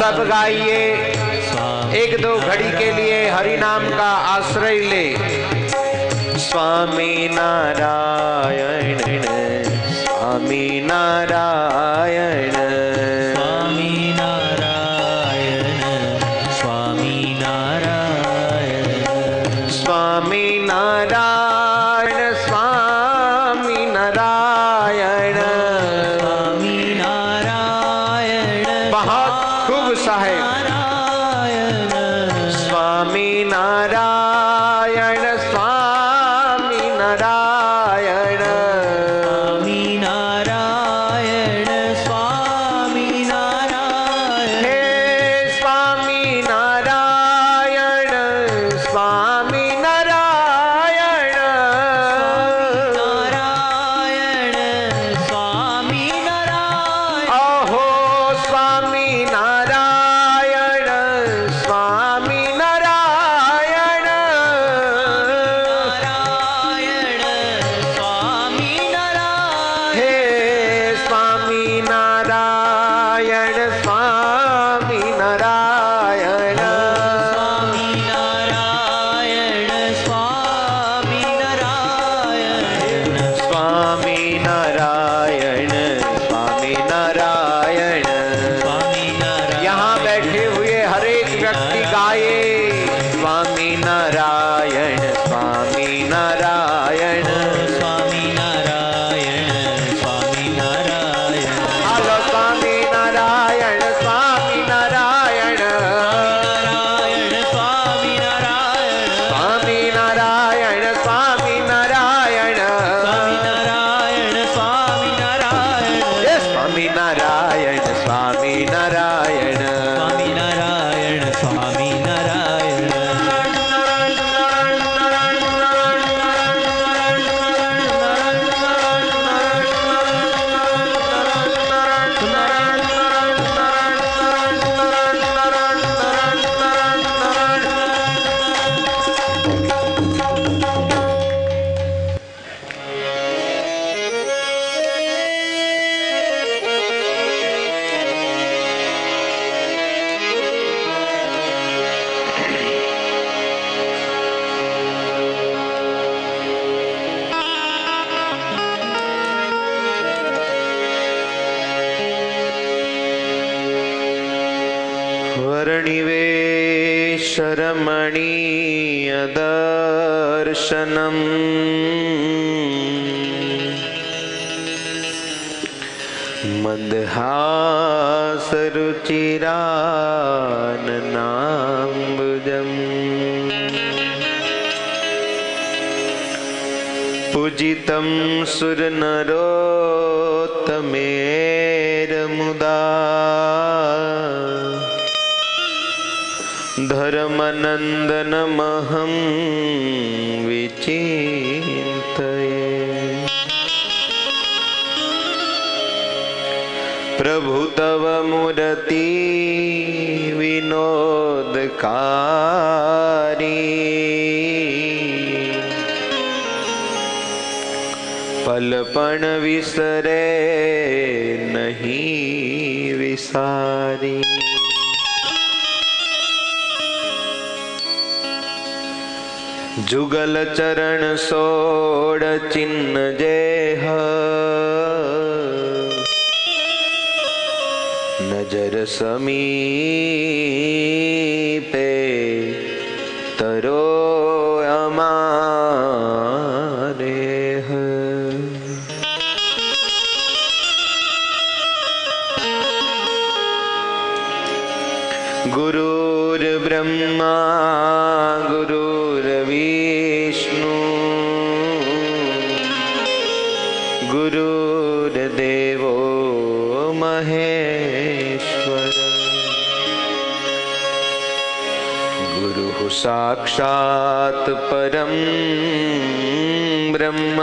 सब गाइए। एक दो घड़ी के लिए हरि नाम का आश्रय ले। स्वामी नारायण स्वामी नारायण स्वामी नारायण स्वामी नारायण स्वामी नारायण स्वामी नारायण स्वामी नारायण बहुत खूब साहेब। स्वामी नारायण स्वामी नारायण स्वामी नारायण स्वामी नारायण हे स्वामी नारायण स्वामी नारायण नारायण स्वामी नारायण अहो स्वामी नारायण स्वामी नारायण नारायण स्वामी नारायण हे स्वामी नारायण स्वामी नारायण स्वामी नारायण स्वामी नारायण स्वामी नारायण स्वामी नारायण स्वामी नारायण यहाँ बैठे हुए हर एक व्यक्ति गाए स्वामी नारायण स्वामी नारायण स्वामी नारायण स्वामी नारायण हेलो स्वामी नारायण स्वामी नारायण नारायण स्वामी नारायण स्वामी नारायण स्वामी नारायण स्वामी नारायण स्वामी नारायण हे स्वामी नारायण स्वामी नारायण स्वामी नारायण स्वामी नारायण वर्णिवेशरमणीय दर्शनम् मन्दहासरुचिराननाम्बुजम् पूजितं सुरनरोत्तमेरमुदा धर्मनन्दनमहं विचिन्तये। प्रभु तव मूर्ति विनोदकारी पलपण विसरे नहीं विसारी। जुगल चरण सोड़ चिन्ह जेह नजर समीपे तरो अमारे गुरुर्ब्रह्मा गुरुर्विष्णु गुरुर्देवो महेश्वर गुरुः साक्षात् परं ब्रह्म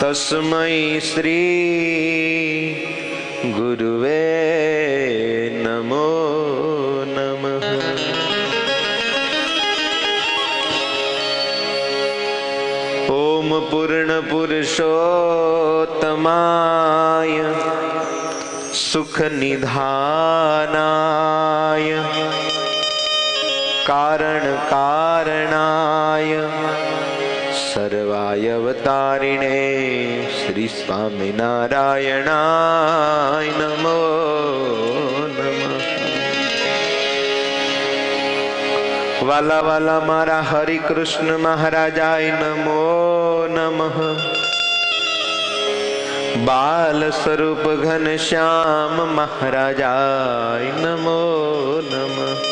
तस्मै श्री गुरुवे नमो नमः। ओम पूर्ण पुरुषोत्तमाय सुख निधानाय कारण कारणाय सर्वाय अवतारिणे श्री स्वामिनारायणाय नमो नमः। वाला वाला मारा हरि कृष्ण महाराजाय नमो नमः। बाल स्वरूप घनश्याम महाराजाय नमो नमः।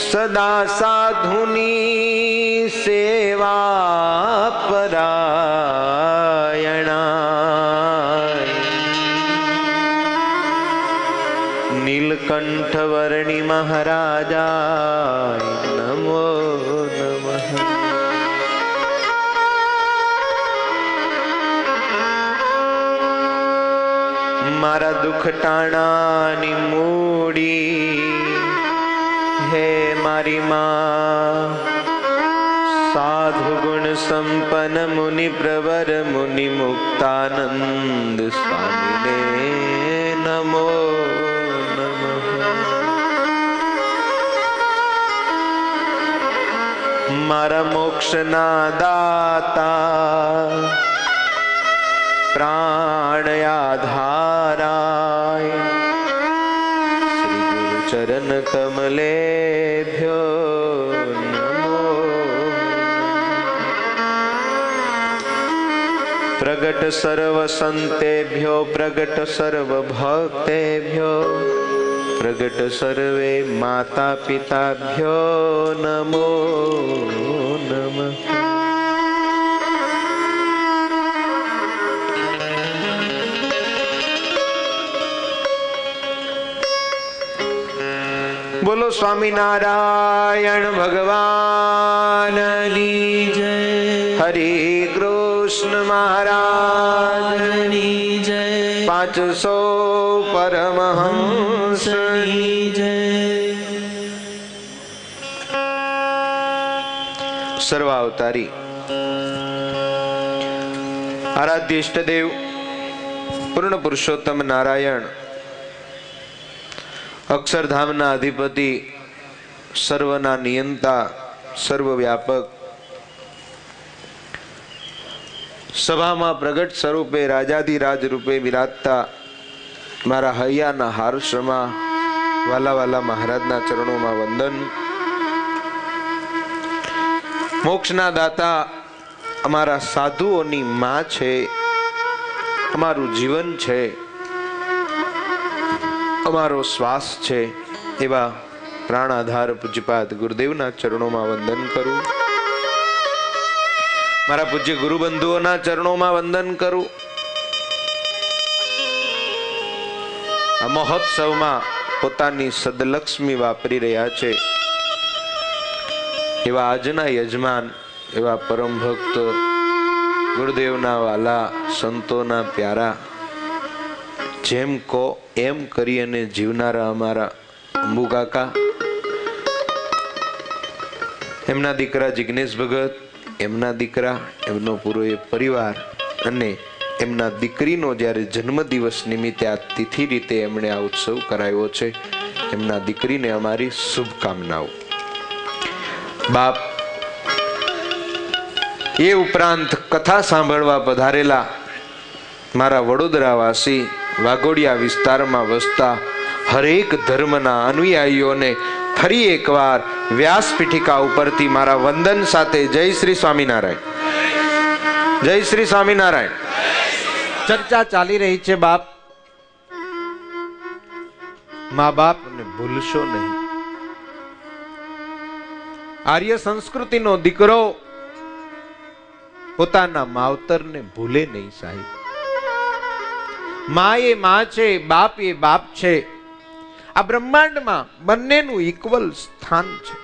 सदा साधुनी सेवा परायणा नीलकंठ वर्णि महाराजाय नमो नमः। मारा दुख टाणानी मूडी हे मारी मां साधु गुण संपन्न मुनि प्रवर मुनि मुक्तानंद स्वामी ने नमो नमः। मारा मोक्ष ना दाता प्राण आधाराय श्री गुरु चरण कमलेभ्यो नमो। प्रगट सर्व संतेभ्यो प्रगट सर्व भक्तेभ्यो प्रगट सर्वे माता पिताभ्यो नमो नमः। बोलो स्वामीनारायण भगवान की जय। हरि कृष्ण महाराज की जय। 500 परमहंस की जय। सर्वावतारी आराध्य इष्टदेव पूर्ण पुरुषोत्तम नारायण अक्षरधामना अधिपति सर्वना नियंता सर्वव्यापक सभाમાં પ્રગટ સ્વરૂપે રાજાધિરાજ રૂપે વિરાજતા મારા હૈયાના હારશમાં વાલા વાલા મહારાજના ચરણોમાં વંદન। મોક્ષના દાતા અમારા સાધુઓની માં છે, અમારું જીવન છે, અમારો શ્વાસ છે એવા પ્રાણ આધાર પૂજ્યપાદ ગુરુદેવના ચરણોમાં વંદન કરું। મારા પૂજ્ય ગુરુબંધુઓના ચરણોમાં વંદન કરું। આ મહોત્સવમાં પોતાની સદલક્ષ્મી વાપરી રહ્યા છે એવા આજના યજમાન એવા પરમ ભક્ત ગુરુદેવના વાલા સંતોના પ્યારા જેમ કો એમ કરી અને જીવનારા અમારા અંબુ કાકા, એમના દીકરા જિગ્નેશ ભગત, એમના દીકરા, એમનો પૂરો એ પરિવાર અને એમના દીકરીનો જ્યારે જન્મદિવસ નિમિત્તે આ તિથિ રીતે એમણે આ ઉત્સવ કરાયો છે, એમના દીકરીને અમારી શુભકામનાઓ। બાપ એ ઉપરાંત કથા સાંભળવા પધારેલા મારા વડોદરાવાસી વાઘોડિયા વિસ્તારમાં વસતા હરેક ધર્મના અનુયાયીઓને ફરી એકવાર વ્યાસપીઠિકા ઉપરથી મારા વંદન સાથે જય શ્રી સ્વામિનારાયણ, જય શ્રી સ્વામિનારાયણ। ચર્ચા ચાલી રહી છે બાપ, મા બાપને ભૂલશો નહીં। આર્ય સંસ્કૃતિનો દીકરો પોતાના માવતરને ભૂલે નહીં સાહેબ। માં એ માં છે, બાપ એ બાપ છે। આ બ્રહ્માંડમાં બંનેનું ઇક્વલ સ્થાન છે।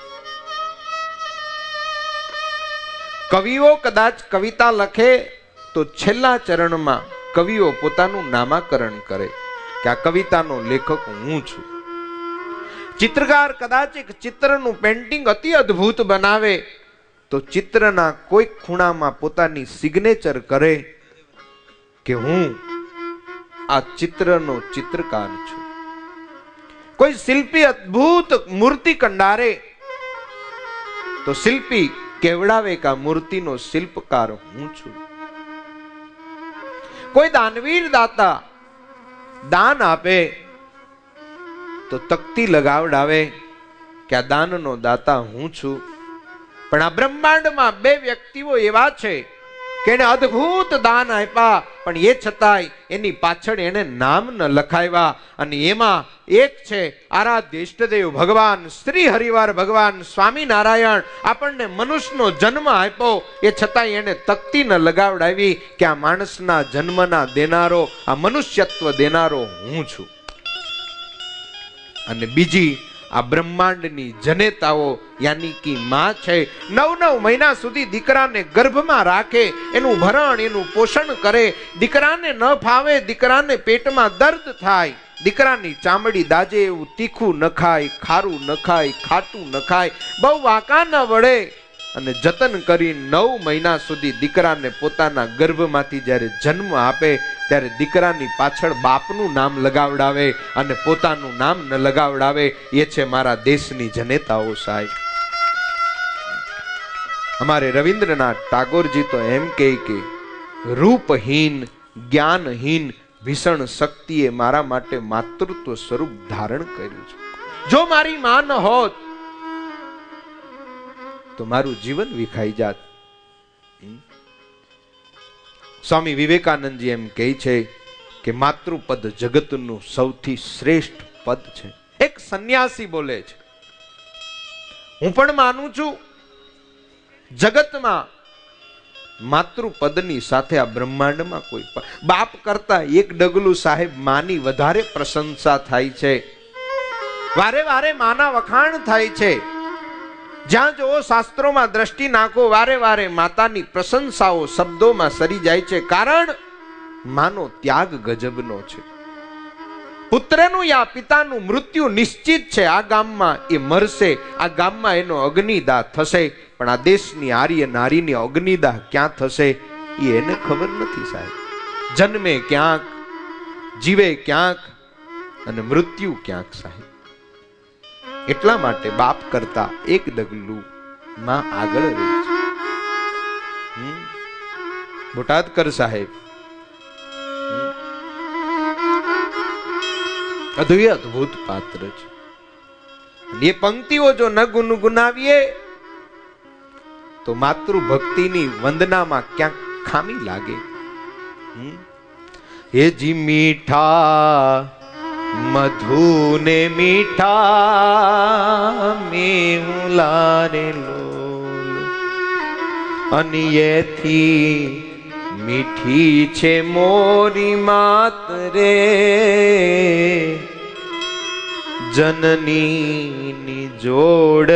કવિઓ કદાચ કવિતા લખે તો છેલ્લા ચરણમાં કવિઓ પોતાનું નામાકરણ કરે કે આ કવિતાનો લેખક હું છું। ચિત્રકાર કદાચ એક ચિત્રનું પેન્ટિંગ અતિ અદ્ભુત બનાવે તો ચિત્રના કોઈ ખૂણામાં પોતાની સિગ્નેચર કરે કે હું આ ચિત્રનો ચિત્રકાર છું. કોઈ શિલ્પી અદ્ભુત મૂર્તિ કંડારે તો શિલ્પી કેવડાવે કે આ મૂર્તિનો શિલ્પકાર હું છું. કોઈ દાનવીર દાતા દાન આપે તો તકતી લગાવડાવે કે આ દાનનો દાતા હું છું. પણ આ બ્રહ્માંડમાં બે વ્યક્તિઓ એવા છે કે એને અદ્ભુત દાન આપ્યા, પણ એ છતાંય એની પાછળ એને નામ ન લખાવ્યા. અને એમાં એક છે આરાધ્ય ઇષ્ટદેવ ભગવાન શ્રી હરિવાર ભગવાન સ્વામિનારાયણ. આપણને મનુષ્યનો જન્મ આપ્યો, એ છતાંય એને તકતી ન લગાવડાવી કે આ માણસના જન્મના દેનારો, આ મનુષ્યત્વ દેનારો હું છું. અને બીજી આ બ્રહ્માંડની જનેતાઓ યાની કે માં છે. 9 મહિના સુધી દીકરાને ગર્ભમાં રાખે, એનું ભરણ એનું પોષણ કરે. દીકરાને ન ફાવે, દીકરાને પેટમાં દર્દ થાય, દીકરાની ચામડી દાજે એવું તીખું ન ખાય, ખારું ન ખાય, ખાટું ન ખાય, બહુ વાંકા ન વળે. અને જતન કરી 9 મહિના સુધી દીકરાને પોતાના ગર્ભમાંથી જ્યારે જન્મ આપે ત્યારે દીકરાની પાછળ બાપનું નામ લગાવડાવે અને પોતાનું નામ ન લગાવડાવે. એ છે મારા દેશની જનેતાઓ સાહેબ. અમારે રવિન્દ્રનાથ ટાગોરજી તો એમ કહે કે રૂપહીન જ્ઞાનહીન ભીષણ શક્તિએ મારા માટે માતૃત્વ સ્વરૂપ ધારણ કર્યું છે. જો મારી માં ન હોત તો મારું જીવન વિખાઈ જાત. સ્વામી વિવેકાનંદજી એમ કહે છે કે માતૃપદ જગતનું સૌથી શ્રેષ્ઠ પદ છે. એક સંન્યાસી બોલે છે, હું પણ માનું છું જગતમાં માતૃપદની સાથે આ બ્રહ્માંડમાં કોઈ બાપ કરતા એક ડગલું સાહેબ માની વધારે પ્રશંસા થાય છે. વારે વારે માના વખાણ થાય છે. જ્યાં જો શાસ્ત્રોમાં દ્રષ્ટિ નાખો, વારે વારે માતાની પ્રશંસાઓ શબ્દોમાં સરી જાય છે. કારણ માનો ત્યાગ ગજબનો છે. પુત્રનું યા પિતાનું મૃત્યુ નિશ્ચિત છે. આ ગામમાં એ મરશે, આ ગામમાં એનો અગ્નિદાહ થશે. પણ આ દેશની આર્ય નારીની અગ્નિદાહ ક્યાં થશે એ એને ખબર નથી સાહેબ. જન્મે ક્યાંક, જીવે ક્યાંક અને મૃત્યુ ક્યાંક સાહેબ. એટલા માટે બાપ કરતા એક ડગલું માં આગળ રહે છે. બોટાદકર સાહેબ અદ્ભુત પાત્ર છે. એ પંક્તિઓ જો ન ગુનગુનાવીએ તો માતૃભક્તિની વંદનામાં ક્યાંક ખામી લાગે. હે જી મીઠા મધુ ને મીઠા મેહુલા રે લોલ, અનિયેથી મીઠી છે મોરી માત રે, જનની ની જોડ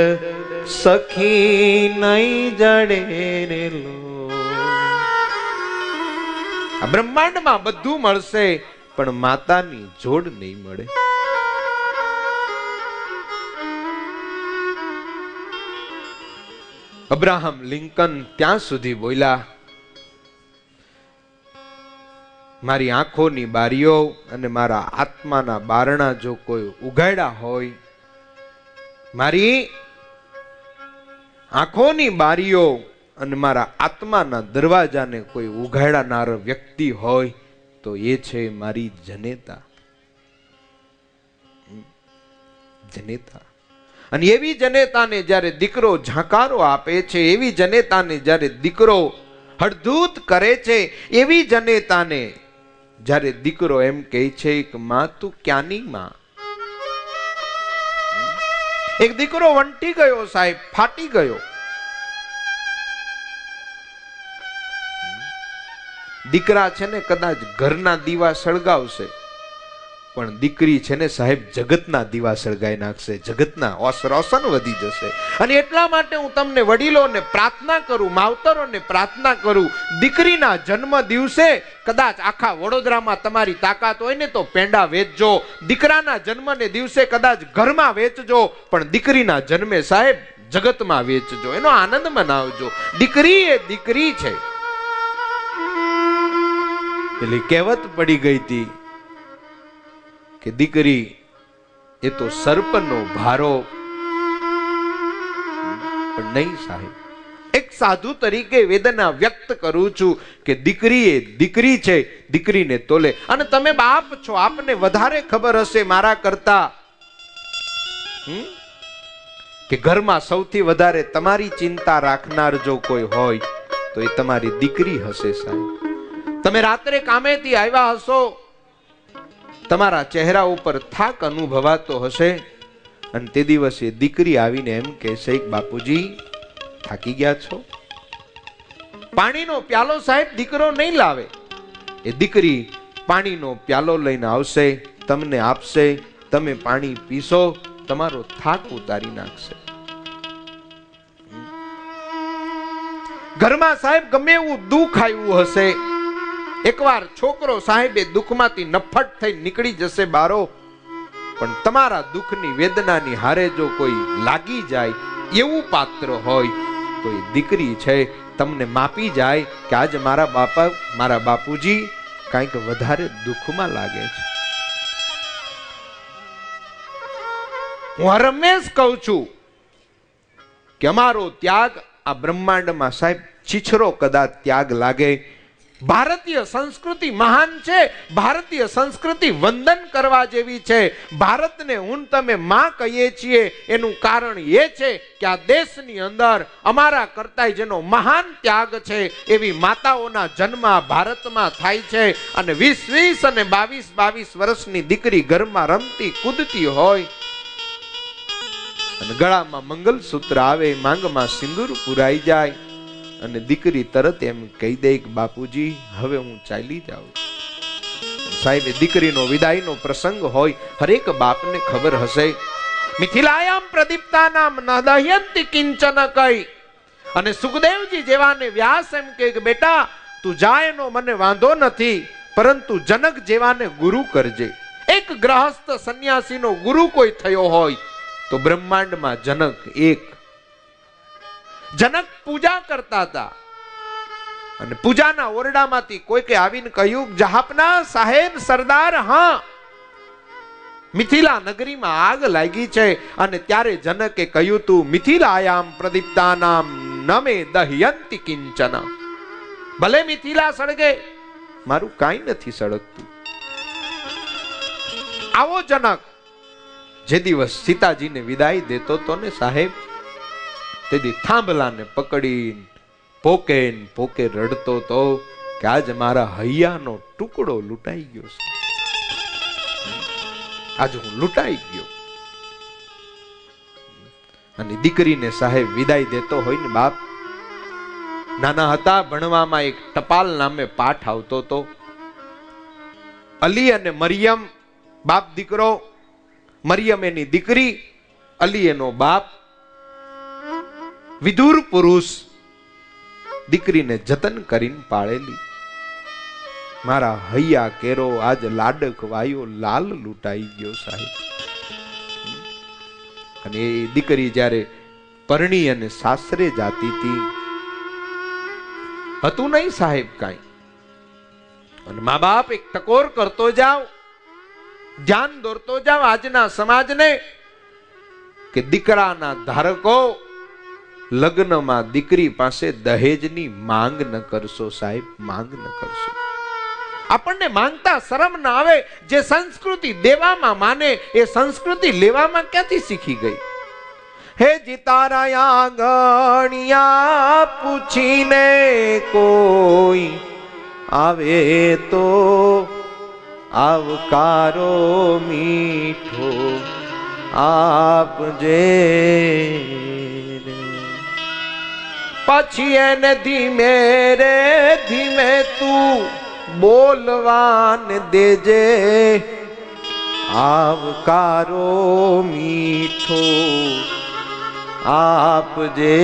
સખી નહીં જડે રે લો. આ બ્રહ્માંડમાં બધું મળશે પણ માતાની જોડ નહીં મળે. અબ્રાહમ લિંકન ત્યાં સુધી બોલ્યા, મારી આંખોની બારીઓ અને મારા આત્માના બારણા જો કોઈ ઉઘાડ્યા હોય, મારી આંખોની બારીઓ અને મારા આત્માના દરવાજાને કોઈ ઉઘાડનાર વ્યક્તિ હોય તો એ છે મારી જનેતા. જનેતા. અને એવી જનેતાને જ્યારે દીકરો ઝાંકારો આપે છે, એવી જનેતાને જ્યારે દીકરો હળધૂત કરે છે, એવી જનેતાને જ્યારે દીકરો એમ કહે છે કે માં તું ક્યાંની માં. એક દીકરો વંટી ગયો સાહેબ, ફાટી ગયો. દીકરા છે ને કદાચ ઘરના દીવા સળગાવશે, પણ દીકરી છે ને સાહેબ જગતના દીવા સળગાઈ નાખશે, જગતના રોશન વધી જશે. અને એટલા માટે હું તમને વડીલોને પ્રાર્થના કરું, માવતરોને પ્રાર્થના કરું, દીકરીના જન્મ દિવસે કદાચ આખા વડોદરામાં તમારી તાકાત હોય ને તો પેંડા વેચજો. દીકરાના જન્મને દિવસે કદાચ ઘરમાં વેચજો, પણ દીકરીના જન્મે સાહેબ જગતમાં વેચજો, એનો આનંદ મનાવજો. દીકરી એ દીકરી છે. પેલી કહેવત પડી ગઈ હતી કે દીકરી એ તો સર્પનો ભારો, પણ નહીં સાહેબ. એક સાધુ તરીકે વેદના વ્યક્ત કરું છું કે દીકરી એ દીકરી છે, દીકરીને તોલે. અને તમે બાપ છો, આપને વધારે ખબર હશે મારા કરતા કે ઘરમાં સૌથી વધારે તમારી ચિંતા રાખનાર જો કોઈ હોય તો એ તમારી દીકરી હશે સાહેબ. તમે રાત્રે કામેથી આવ્યા હશો, તમારા ચહેરા ઉપર થાક અનુભવાતો હશે, અને તે દિવસે દીકરી આવીને એમ કહેશે કે બાપુજી થાકી ગયા છો. પાણીનો પ્યાલો સાહેબ દીકરો નહીં લાવે, એ દીકરી પાણીનો પ્યાલો લઈને આવશે, તમને આપશે, તમે પાણી પીશો, તમારો થાક ઉતારી નાખશે. ઘરમાં સાહેબ ગમે એવું દુઃખ આવ્યું હશે, એકવાર છોકરો સાહેબ એ દુઃખમાંથી નફટ થઈ નીકળી જશે બારો, પણ તમારા દુઃખની વેદનાની હારે જો કોઈ લાગી જાય એવું પાત્ર હોય તો એ દીકરી છે. તમને માપી જાય કે આજ મારા બાપુજી કંઈક વધારે દુઃખમાં લાગે છે. હું હરમેશ કહું છું કે અમારો ત્યાગ આ બ્રહ્માંડમાં સાહેબ છીછરો કદાચ ત્યાગ લાગે. ભારતીય સંસ્કૃતિ મહાન છે, ભારતીય સંસ્કૃતિ વંદન કરવા જેવી છે. ભારતને હું તમે માં કહીએ છીએ એનું કારણ એ છે કે આ દેશની અંદર અમારા કરતા જેનો મહાન ત્યાગ છે એવી માતાઓના જન્મ ભારતમાં થાય છે. અને 20-20 અને 22-22 વર્ષની દીકરી ઘરમાં રમતી કૂદતી હોય અને ગળામાં મંગલસૂત્ર આવે, માંગમાં સિંદૂર પુરાઈ જાય અને દીકરી તરત એમ કહી દે કે બાપુજી હવે હું ચાલી જાઉં. સાહેબ દીકરીનો વિદાયનો પ્રસંગ હોય, હરેક બાપને ખબર હશે. મિથિલાયામ પ્રદીપ્તાનામ ન દહ્યંતિ કિંચન કઈ. અને સુખદેવજી જેવાને વ્યાસ એમ કહે કે બેટા તું જાય એનો મને વાંધો નથી, પરંતુ જનક જેવાને ગુરુ કરજે. એક ગ્રહસ્થ સંન્યાસીનો ગુરુ કોઈ થયો હોય તો બ્રહ્માંડમાં જનક એક. જનક પૂજા કરતા હતા અને પૂજાના ઓરડામાંથી કોઈકે આવીને કહ્યું જહાપના સાહેબ સરદાર, હા મિથિલા નગરીમાં આગ લાગી છે. અને ત્યારે જનકે કહ્યું તું મિથિલાયામ પ્રદીપ્તાનામ નમે દહ્યંતિ કિંચન. ભલે મિથિલા સળગે, મારું કાંઈ નથી સળગતું. આવો જનક જે દિવસ સીતાજીને વિદાય દેતો તો ને સાહેબ, તેથી થાંભલાને પકડી પોકે પોકે રડતો તો કે આજ મારા હૈયાનો ટુકડો લૂંટાઈ ગયો છે, આજ હું લૂંટાઈ ગયો. અને દીકરીને સાહેબ વિદાય દેતો હોય ને બાપ, નાના હતા ભણવામાં એક ટપાલ નામે પાઠ આવતો તો. અલી અને મરિયમ બાપ દીકરો, મરિયમ એની દીકરી, અલી એનો બાપ. વિદુર પુરુષ દીકરીને જતન કરીને પાળેલી. મારા હૈયા કેરો આજ લાડક વાયો લાલ લૂંટાઈ ગયો સાહેબ. અને એ દીકરી જ્યારે પરણી અને સાસરે જાતી હતી, હતું નહીં સાહેબ કાંઈ. અને મા બાપ એક ટકોર કરતો જાવ, ધ્યાન દોરતો જાવ આજના સમાજને કે દીકરાના ધારકો લગ્નમાં દીકરી પાસે દહેજની માંગ ન કરશો સાહેબ, માંગ ન કરશો. આપણને માંગતા શરમ ના આવે. જે સંસ્કૃતિ દેવામાં માને એ સંસ્કૃતિ લેવામાં ક્યાંથી શીખી ગઈ? હે જીતારાયા ગણિયા પૂછીને કોઈ આવે તો આવકારો મીઠો આપજે. પછી એને ધીમે રે ધીમે તું બોલવાને દેજે, આવકારો મીઠો આપજે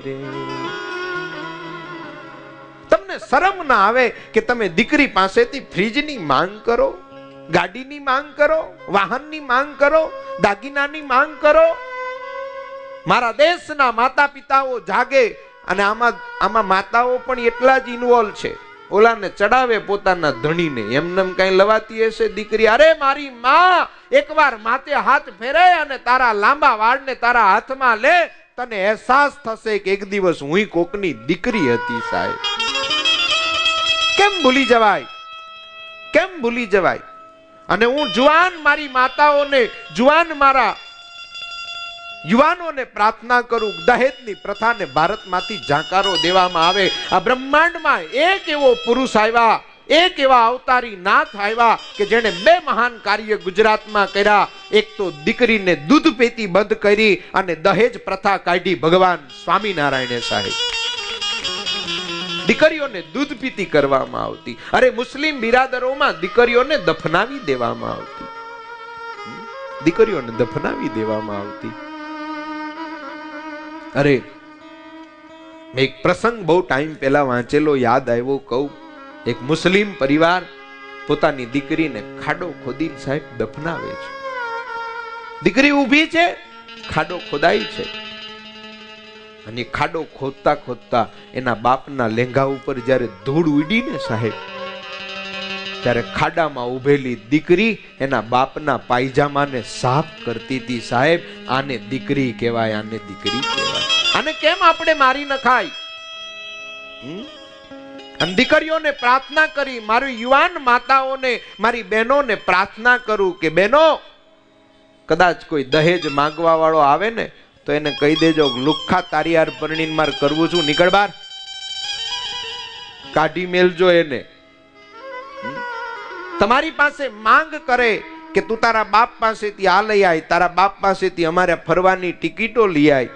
રે. તમને શરમ ના આવે કે તમે દીકરી પાસેથી ફ્રીજની માંગ કરો, ગાડીની માંગ કરો, વાહનની માંગ કરો, દાગીનાની માંગ કરો? મારા દેશના માતા પિતાઓ જાગે. અને આમાં માતાઓ પણ એટલા જ ઇન્વોલ્વ છે. ઓલાને ચડાવે પોતાના ધણીને, એમને કઈ લવાતી હશે દીકરી? અરે મારી માં એકવાર માથે હાથ ફેરે અને તારા લાંબા વાળને તારા હાથમાં લે, તને અહેસાસ થશે કે એક દિવસ હું કોકની દીકરી હતી. સાહેબ કેમ ભૂલી જવાય? કેમ ભૂલી જવાય? અને હું જુવાન મારી માતાઓને, જુવાન મારા યુવાનોને પ્રાર્થના કરું, દહેજની પ્રથાને ભારતમાંથી જાકારો દેવામાં આવે. આ બ્રહ્માંડમાં એક એવો પુરુષ આવ્યા, એક એવા અવતારી નાથ આવ્યા કે જેણે બે મહાન કાર્ય ગુજરાતમાં કર્યા. એક તો દીકરીને દૂધ પીતી બંધ કરી અને દહેજ પ્રથા કાઢી ભગવાન સ્વામિનારાયણે સાહેબ. દીકરીઓને દૂધ પીતી કરવામાં આવતી. અરે મુસ્લિમ બિરાદરોમાં દીકરીઓને દફનાવી દેવામાં આવતી. દીકરીઓને દફનાવી દેવામાં આવતી. અરે મેં એક પ્રસંગ બહુ ટાઈમ પહેલા વાંચેલો, યાદ આવ્યો કહું. એક મુસ્લિમ પરિવાર પોતાની દીકરીને ખાડો ખોદીને સાહેબ દફનાવે છે. દીકરી ઊભી છે, ખાડો ખોદાય છે, અને ખાડો ખોદતા ખોદતા એના બાપના લેંઘા ઉપર જ્યારે ધૂળ ઉડીને સાહેબ, ત્યારે ખાડામાં ઉભેલી દીકરી એના બાપના પાયજામાને સાફ કરતી હતી. સાહેબ આને દીકરી કહેવાય, આને દીકરી કહેવાય. આને કેમ આપણે મારી નખાય? અને દીકરીઓને પ્રાર્થના કરી, મારી યુવાન માતાઓને, મારી બહેનોને પ્રાર્થના કરું કે બહેનો, કદાચ કોઈ દહેજ માંગવા વાળો આવે ને તો એને કહી દેજો, લુખ્ખા તારીયાર પરણીને માર કરવું છું, નીકળ બાર, કાઢી મેલજો એને. તમારી પાસે માંગ કરે કે તું તારા બાપ પાસેથી આ લઈ આય, તારા બાપ પાસેથી અમારે ફરવાની ટિકિટો લઈ આય,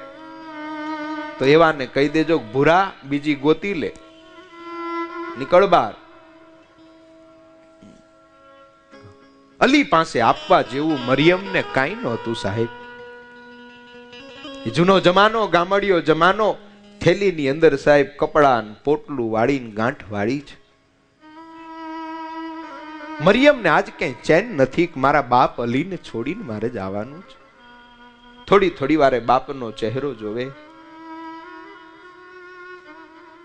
તો એવાને કહી દેજો ભૂરા બીજી ગોતી લે, નીકળ બાર. અલી પાસે આપવા જેવું મરિયમને કાંઈ નહોતું સાહેબ. જૂનો જમાનો, ગામડિયો જમાનો, થેલીની અંદર સાહેબ કપડા પોટલું વાળીને ગાંઠ વાળી છે. મરિયમને આજ ક્યાંય ચેન નથી કે મારા બાપ અલીને છોડીને મારે જવાનું છે. થોડી થોડી વારે બાપનો ચહેરો જોવે.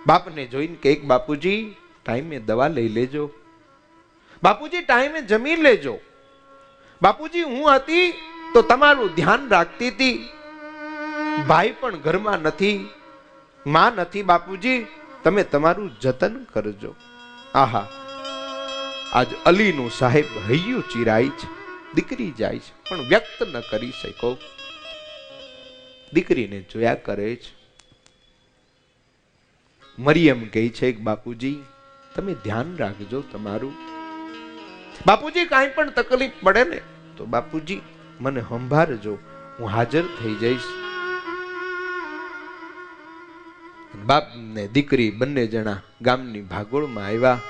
બાપને જોઈને કે બાપુજી ટાઈમે દવા લઈ લેજો, બાપુજી ટાઈમે જમી લેજો, બાપુજી હું હતી તો તમારું ધ્યાન રાખતી હતી, ભાઈ પણ ઘરમાં નથી, માં નથી, બાપુજી તમે તમારું જતન કરજો. આહા, આજ અલીનું સાહેબ હૈયું ચિરાય છે. દીકરી જાય છે પણ વ્યક્ત ન કરી શકો. દીકરીને જોયા કરે છે. મરિયમ કહે છે બાપુજી તમે ધ્યાન રાખજો તમારું. બાપુજી કાંઈ પણ તકલીફ પડે ને તો બાપુજી મને સંભાળજો, હું હાજર થઈ જઈશ. બાપ ને દીકરી બંને જણા ગામની ભાગોળમાં આવ્યા.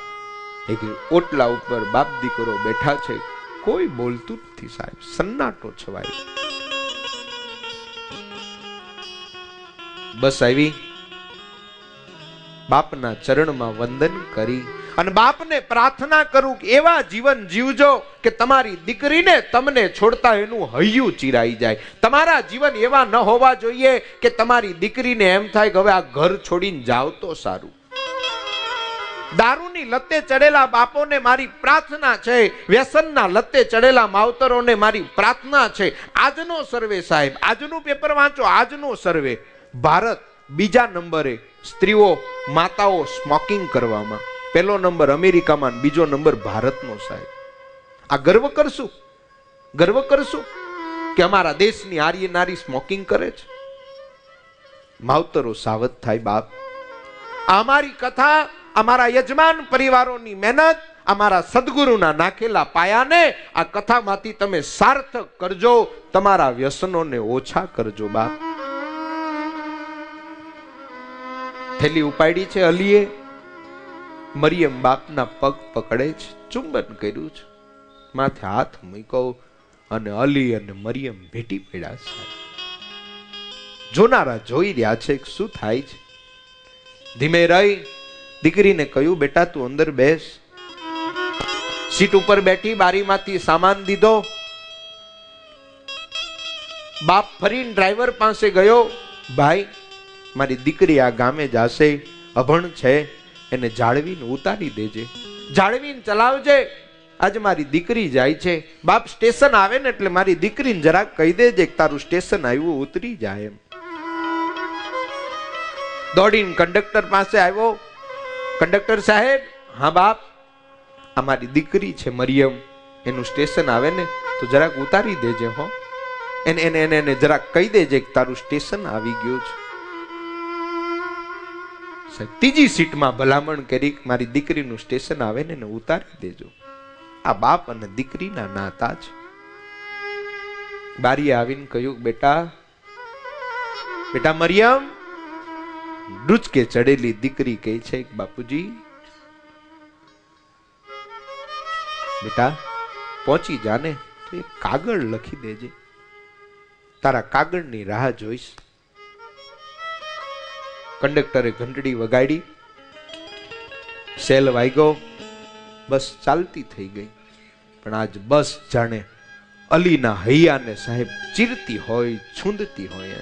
એક ઓટલા ઉપર બાપ દીકરો બેઠા છે, કોઈ બોલતું નથી સાહેબ, સન્નાટો છવાય. બસ આવી બાપના ચરણમાં વંદન કરી અને બાપને પ્રાર્થના કરું કે એવા જીવન જીવજો કે તમારી દીકરીને તમને છોડતા એનું હૈયું ચીરાઈ જાય. તમારા જીવન એવા ન હોવા જોઈએ કે તમારી દીકરીને એમ થાય કે હવે આ ઘર છોડીને જાવ તો સારું. દારૂની લતે ચડેલા બાપોને મારી પ્રાર્થના છે, વ્યસનના લતે ચડેલા માવતરોને મારી પ્રાર્થના છે. આજનો સર્વે સાહેબ, આજનું પેપર વાંચો, આજનો સર્વે, ભારત બીજા નંબરે સ્ત્રીઓ માતાઓ સ્મોકિંગ કરવામાં, પહેલો નંબર અમેરિકામાં, બીજો નંબર ભારતનો સાહેબ. આ ગર્વ કરશું, ગર્વ કરશું કે અમારા દેશની આર્ય નારી સ્મોકિંગ કરે છે. માવતરો સાવધ થાય બાપ. અમારી કથા, અમારા યજમાન પરિવારોની મહેનત, અમારા સદગુરુના નાખેલા પાયાને આ કથામાંથી તમે સાર્થક કરજો, તમારા વ્યસનોને ઓછા કરજો બાપ. થેલી ઉપાડી છે અલીએ. મરિયમ બાપના પગ પકડે છે, ચુંબન કર્યું છે, માથે હાથ મૂક્યો અને અલી અને મરિયમ ભેટી પડ્યા છે. જોનારા જોઈ રહ્યા છે શું થાય છે. ધીમે રહી દીકરીને કહ્યું બેટા તું અંદર બેસ. સીટ ઉપર બેઠી, બારીમાંથી સામાન દીધો. બાપ ફરીને ડ્રાઈવર પાસે ગયો, ભાઈ મારી દીકરી આ ગામે જાશે, અભણ છે, એને જાળવીને ઉતારી દેજે, જાળવીને ચલાવજે, આજે મારી દીકરી જાય છે. બાપ સ્ટેશન આવે ને એટલે મારી દીકરીને જરાક કહી દેજે કે તારું સ્ટેશન આવ્યું, ઉતરી જાય એમ. દોડીને કંડક્ટર પાસે આવ્યો, કંડક્ટર સાહેબ, હા બાપ, આ મારી દીકરી છે મરિયમ, એનું સ્ટેશન આવે ને તો જરાક ઉતારી દેજે હો, એને જરાક કહી દેજે કે તારું સ્ટેશન આવી ગયું છે. ત્રીજી સીટમાં ભલામણ કરી મારી દીકરીનું સ્ટેશન આવે ને એને ઉતારી દેજો. આ બાપ અને દીકરીના નાતા છે. બારી આવીને કહ્યું, બેટા બેટા મરિયમ. ડૂચકે ચડેલી દીકરી કહે છે, બાપુજી બેટા પહોંચી જાને તો એક કાગળ લખી દેજે, તારા કાગળની રાહ જોઈશ. કંડક્ટરે ઘંટડી વગાડી, સેલ વાગ્યો, બસ ચાલતી થઈ ગઈ. પણ આજ બસ જાણે અલીના હૈયાને સાહેબ ચીરતી હોય, છૂંદતી હોય.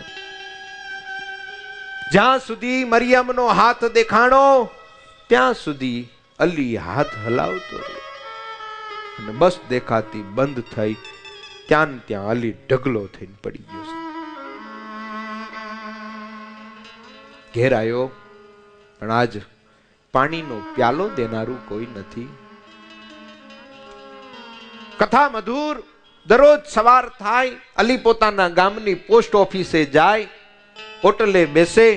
જ્યાં સુધી મરિયમનો હાથ દેખાણો ત્યાં સુધી અલી હાથ હલાવતો રહ્યો, અને બસ દેખાતી બંધ થઈ ત્યાં અલી ઢગલો થઈને પડી ગયો છે. ઘેર આવ્યો, પણ આજ પાણીનો પ્યાલો દેનારું કોઈ નથી. કથા મધુર. દરરોજ સવાર થાય, અલી પોતાના ગામની પોસ્ટ ઓફિસે જાય, હોટલે બેસે,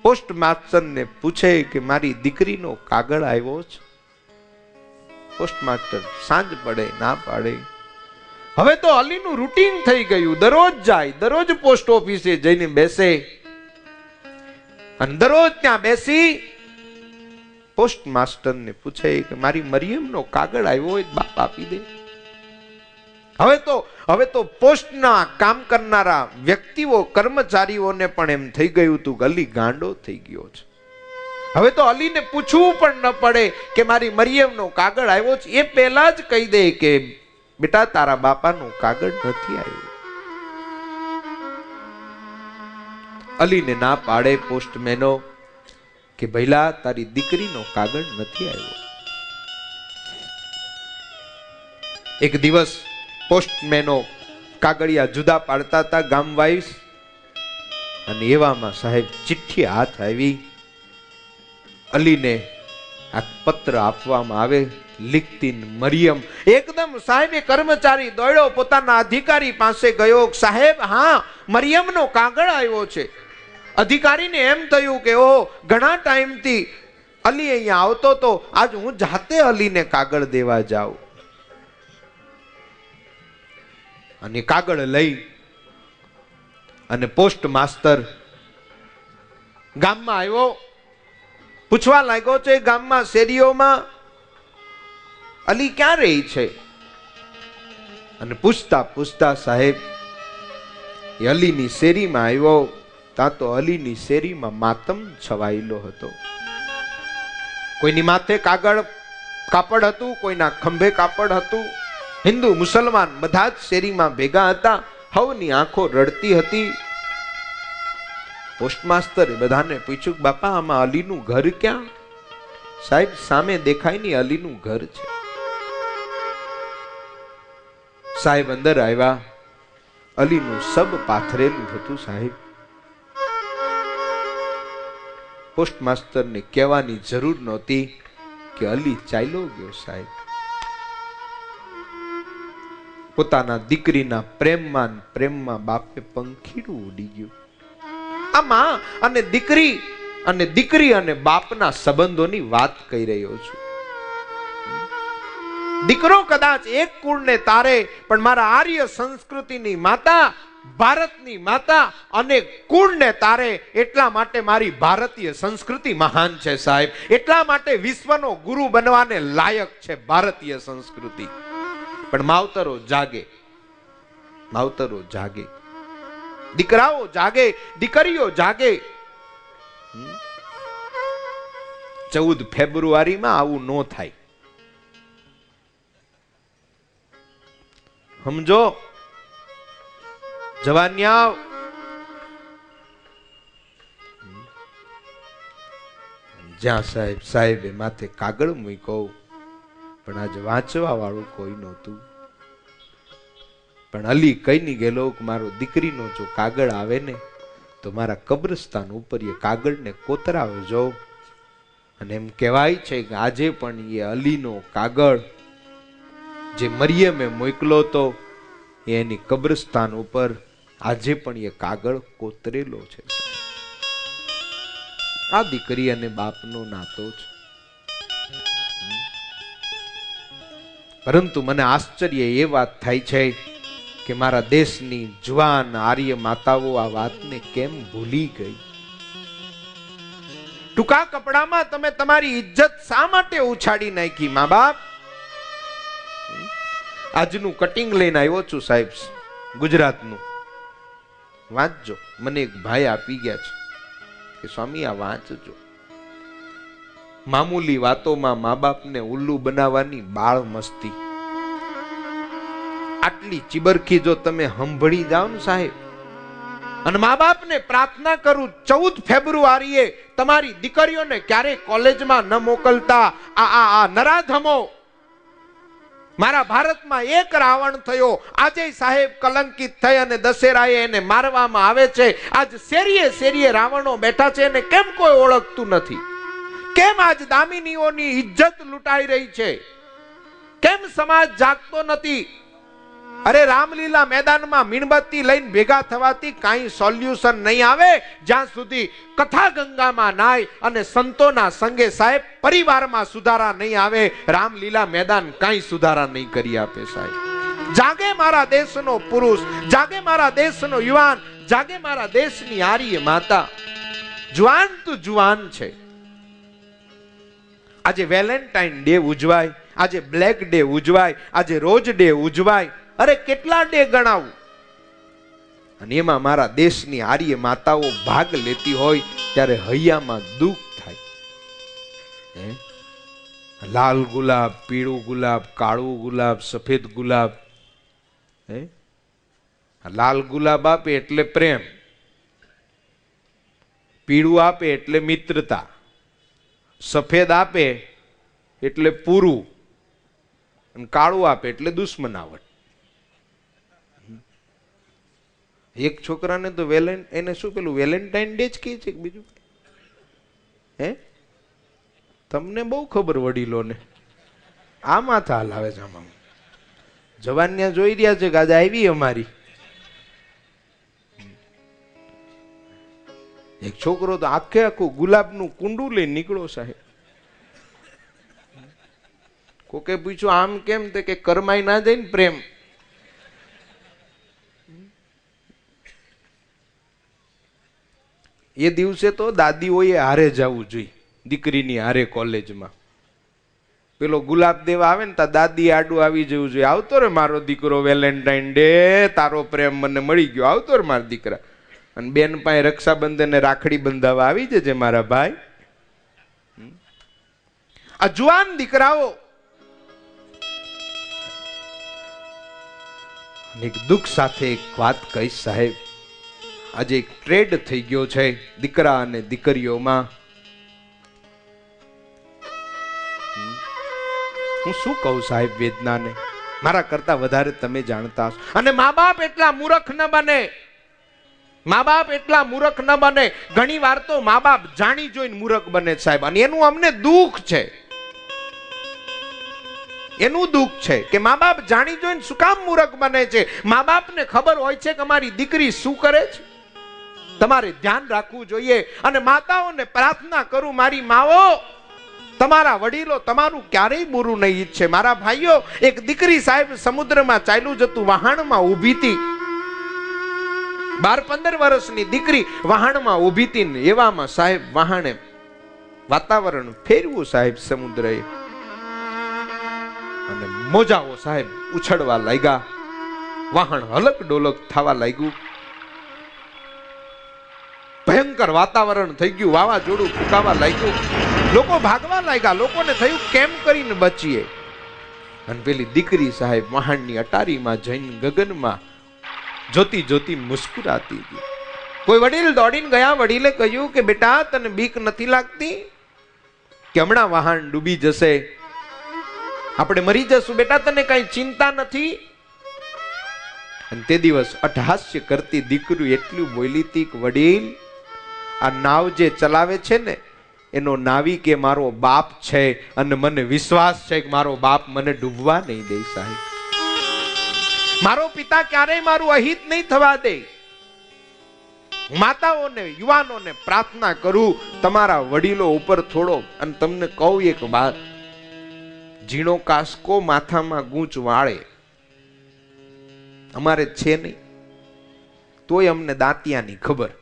પોસ્ટ માસ્ટરને પૂછે કે મારી દીકરીનો કાગળ આવ્યો છે. પોસ્ટ માસ્ટર સાંજ પડે ના પાડે. હવે તો અલીનું રૂટીન થઈ ગયું, દરરોજ જાય, દરરોજ પોસ્ટ ઓફિસે જઈને બેસે, અને દરરોજ ત્યાં બેસી પોસ્ટ માસ્ટરને પૂછે કે મારી મરિયમનો કાગળ આવ્યો હોય બાપ આપી દે. હવે તો પોસ્ટના કામ કરનારા વ્યક્તિઓ, કર્મચારીઓને પણ એમ થઈ ગયું હતું કે અલી ગાંડો થઈ ગયો છે. હવે તો અલીને પૂછવું પણ ન પડે કે મારી મરિયમનો કાગળ આવ્યો છે, એ પહેલા જ કહી દે કે બેટા તારા બાપાનો કાગળ નથી આવ્યો. અલીને ના પાડે પોસ્ટમેનો કે ભઈલા તારી દીકરીનો કાગળ નથી આવ્યો. એક દિવસ પોસ્ટમેનો કાગળિયા જુદા પાડતા હતા ગામ વાઇસ, અને એવામાં સાહેબ ચિઠ્ઠી હાથ આવી. અલીને આ પત્ર આપવામાં આવે, લિખતી મરિયમ. એકદમ સાહેબ એ કર્મચારી દોડ્યો પોતાના અધિકારી પાસે ગયો, સાહેબ હા મરિયમનો કાગળ આવ્યો છે. અધિકારીને એમ થયું કે ઓહો, ઘણા ટાઈમથી અલી અહીંયા આવતો તો, આજ હું જાતે અલીને કાગળ દેવા જાઉં. અને કાગળ લઈ અને પોસ્ટ માસ્ટર ગામમાં આવ્યો, પૂછવા લાગ્યો છે ગામમાં શેરીઓમાં અલી ક્યાં રહી છે. અને પૂછતા પૂછતા સાહેબ એ અલીની શેરીમાં આવ્યો, ત્યાં તો અલીની શેરીમાં માતમ છવાયેલો હતો. કોઈની માથે કાપડ હતું, કોઈના ખંભે કાપડ હતું. હિન્દુ મુસલમાન બધા જ શેરીમાં ભેગા હતા, હવની આંખો રડતી હતી. પોસ્ટમાસ્ટરે બધાને પૂછ્યું, બાપા આમાં અલીનું ઘર ક્યાં? સાહેબ સામે દેખાય ની અલીનું ઘર છે. સાહેબ અંદર આવ્યા, અલીનું સબ પાથરેલું હતું. સાહેબ પોસ્ટમાસ્ટરને કહેવાની જરૂર નહોતી કે અલી ચાલ્યો ગયો. સાહેબ પોતાના દીકરીના પ્રેમમાં બાપે પંખીડું ઉડી ગયું. આ માં અને દીકરી અને બાપના સંબંધોની વાત કહી રહ્યો છું. દીકરો કદાચ એક કુળને તારે, પણ મારા આર્ય સંસ્કૃતિની માતા, ભારતની માતા અને કુળને તારે. એટલા માટે મારી ભારતીય સંસ્કૃતિ મહાન છે સાહેબ. એટલા માટે વિશ્વનો ગુરુ બનવાને લાયક છે ભારતીય સંસ્કૃતિ. પણ માવતરો જાગે, માવતરો જાગે, દીકરાઓ જાગે, દીકરીઓ જાગે. 14 ફેબ્રુઆરીમાં આવું ન થાય. સમજો, જવાન્યા જ્યાં સાહેબે માથે કાગળ મૂક્યો, પણ આજે વાંચવા વાળું કોઈ નહોતું. પણ અલી કઈ ની ગયેલો કે મારો દીકરીનો જો કાગળ આવે ને તો મારા કબ્રસ્તાન ઉપર એ કાગળને કોતરાવજો. અને એમ કહેવાય છે કે આજે પણ એ અલીનો કાગળ જે મરિયમે મોકલો તો એની કબ્રસ્તાન ઉપર આજે પણ એ કાગળ કોતરેલો છે. આ દીકરી અને બાપનો નાતો છે. પરંતુ મને આશ્ચર્ય એ વાત થાય છે કે મારા દેશની જુવાન આર્ય માતાઓ આ વાતને કેમ ભૂલી ગઈ. ટૂંકા કપડામાં તમે તમારી ઇજ્જત શા માટે ઉછાળી નાખી મા બાપ? આજનું કટિંગ લઈને આવ્યો છું સાહેબ, ગુજરાતનું. વાંચજો. મને એક ભાઈ આપી ગયા છે કે સ્વામી આ વાંચજો. મામૂલી વાતોમાં મા બાપને ઉલ્લુ બનાવવાની બાળ મસ્તી. આટલી ચીબરખી જો તમે સંભળી જાઓ ને સાહેબ, અને મા બાપને પ્રાર્થના કરું 14 ફેબ્રુઆરીએ તમારી દીકરીઓને ક્યારેય કોલેજમાં ન મોકલતા. આ નરાધમો મારા ભારતમાં એક રાવણ થયો, આજે સાહેબ કલંકિત થઈ અને દશેરાએ એને મારવામાં આવે છે. આજ શેરીએ શેરીએ રાવણો બેઠા છે એને કેમ કોઈ ઓળખતું નથી? કેમ આજ દામિનીઓની ઇજ્જત લૂંટાઈ રહી છે? કેમ સમાજ જાગતો નથી? અરે રામલીલા મેદાનમાં મીણબત્તી લઈને ભેગા થવાથી કાંઈ સોલ્યુશન નહીં આવે જ્યાં સુધી કથા ગંગામાં નાય અને સંતોના સંગે સાહેબ પરિવારમાં સુધારા નહીં આવે. રામલીલા મેદાન કાંઈ સુધારા નહીં કરી આપે સાહેબ. જાગે મારા દેશનો પુરુષ, જાગે મારા દેશનો યુવાન, જાગે મારા દેશની આર્ય માતા. જુવાન તો જુવાન છે. આજે વેલેન્ટાઇન ડે ઉજવાય, આજે બ્લેક ડે ઉજવાય, આજે રોજ ડે ઉજવાય. અરે કેટલા ડે ગણાવું? અને એમાં મારા દેશની આર્ય માતાઓ ભાગ લેતી હોય ત્યારે હૈયામાં દુઃખ થાય. લાલ ગુલાબ, પીળું ગુલાબ, કાળું ગુલાબ, સફેદ ગુલાબ. લાલ ગુલાબ આપે એટલે પ્રેમ, પીળું આપે એટલે મિત્રતા, સફેદ આપે એટલે પૂરું, અને કાળું આપે એટલે દુશ્મનાવટ. એક છોકરાને તો એને શું પેલું વેલેન્ટાઇન ડે જ કહે છે કે બીજું? તમને બહુ ખબર વડીલોને. આ માથા હલાવે છે આમાં. જવાન્યા જોઈ રહ્યા છે કે આજે આવી અમારી. એક છોકરો તો આખે આખું ગુલાબનું કુંડું લઈને નીકળો સાહેબ. કોકે પૂછ્યું આમ કેમ? તે કે કરમાઈ ના જાય ને પ્રેમ. એ દિવસે તો દાદીઓએ હારે જવું જોઈએ, દીકરીની હારે કોલેજમાં. પેલો ગુલાબ દેવા આવે ને તા દાદી આડું આવી જવું જોઈએ. આવતો રે મારો દીકરો, વેલેન્ટાઇન ડે, તારો પ્રેમ મને મળી ગયો, આવતો રે મારા દીકરા. અને બેન પાસે રક્ષાબંધન રાખડી બંધાવા આવી જજે મારા ભાઈ. આ જુવાન દીકરાઓ એક દુઃખ સાથે એક વાત કહીશ સાહેબ. આજે એક ટ્રેડ થઈ ગયો છે દીકરા અને દીકરીઓમાં. હું શું કહું સાહેબ વેદનાને? મારા કરતા વધારે તમે જાણતા હશો. અને મા બાપ એટલા મૂર્ખ ન બને, મા બાપ એટલા મૂર્ખ ન બને. ઘણી વાર તો મા બાપ જાણી જોઈને મૂર્ખ બને સાહેબ. અને એનું અમને દુઃખ છે, એનું દુઃખ છે કે મા બાપ જાણી જોઈને શું કામ મૂર્ખ બને છે? મા બાપને ખબર હોય છે કે અમારી દીકરી શું કરે છે. તમારે ધ્યાન રાખવું જોઈએ. અને માતાઓને પ્રાર્થના કરું, મારી માઓ, તમારા વડીલો તમારું ક્યારેય બુરું નહીં ઈચ્છે. મારા ભાઈઓ, એક દીકરી સાહેબ સમુદ્રમાં ચાલ્યું જતું વહાણમાં ઊભી હતી. 12-15 વર્ષની દીકરી વહાણમાં ઊભી હતી ને એવામાં સાહેબ વહાણે વાતાવરણ ફેરવું સાહેબ સમુદ્રએ. અને મોજાઓ સાહેબ ઉછળવા લાગ્યા, વાહણ હલક ડોલક થવા લાગ્યું. ભયંકર વાતાવરણ થઈ ગયું, વાવાઝોડું ફૂંકાવા લાગ્યું, લોકો ભાગવા લાગ્યા. લોકોને થયું કેમ કરીને બચીએ. અને પેલી દીકરી સાહેબ વહાણની અટારીમાં જઈને ગગનમાં જોતી જોતી મુસ્કુરાતી હતી. કોઈ વડીલ દોડીને ગયા. વડીલે કહ્યું કે બેટા, તને બીક નથી લાગતી કે હમણાં વાહન ડૂબી જશે, આપણે મરી જશું? બેટા, તને કઈ ચિંતા નથી? અને તે દિવસ અટહાસ્ય કરતી દીકરી એટલું બોલી હતી કે વડીલ, આ નાવ જે ચલાવે છે ને એનો નાવિક એ મારો બાપ છે, અને મને વિશ્વાસ છે કે મારો બાપ મને ડૂબવા નહીં દે. સાહેબ, મારો પિતા ક્યારેય મારું અહિત નહીં થવા દે. માતાઓને, યુવાનોને પ્રાર્થના કરું, તમારા વડીલો ઉપર થોડો. અને તમને કહું એક વાત, ઝીણો કાસકો માથામાં ગૂંચ વાળે અમારે છે નહીં, તોય અમને દાંતિયાની ખબર.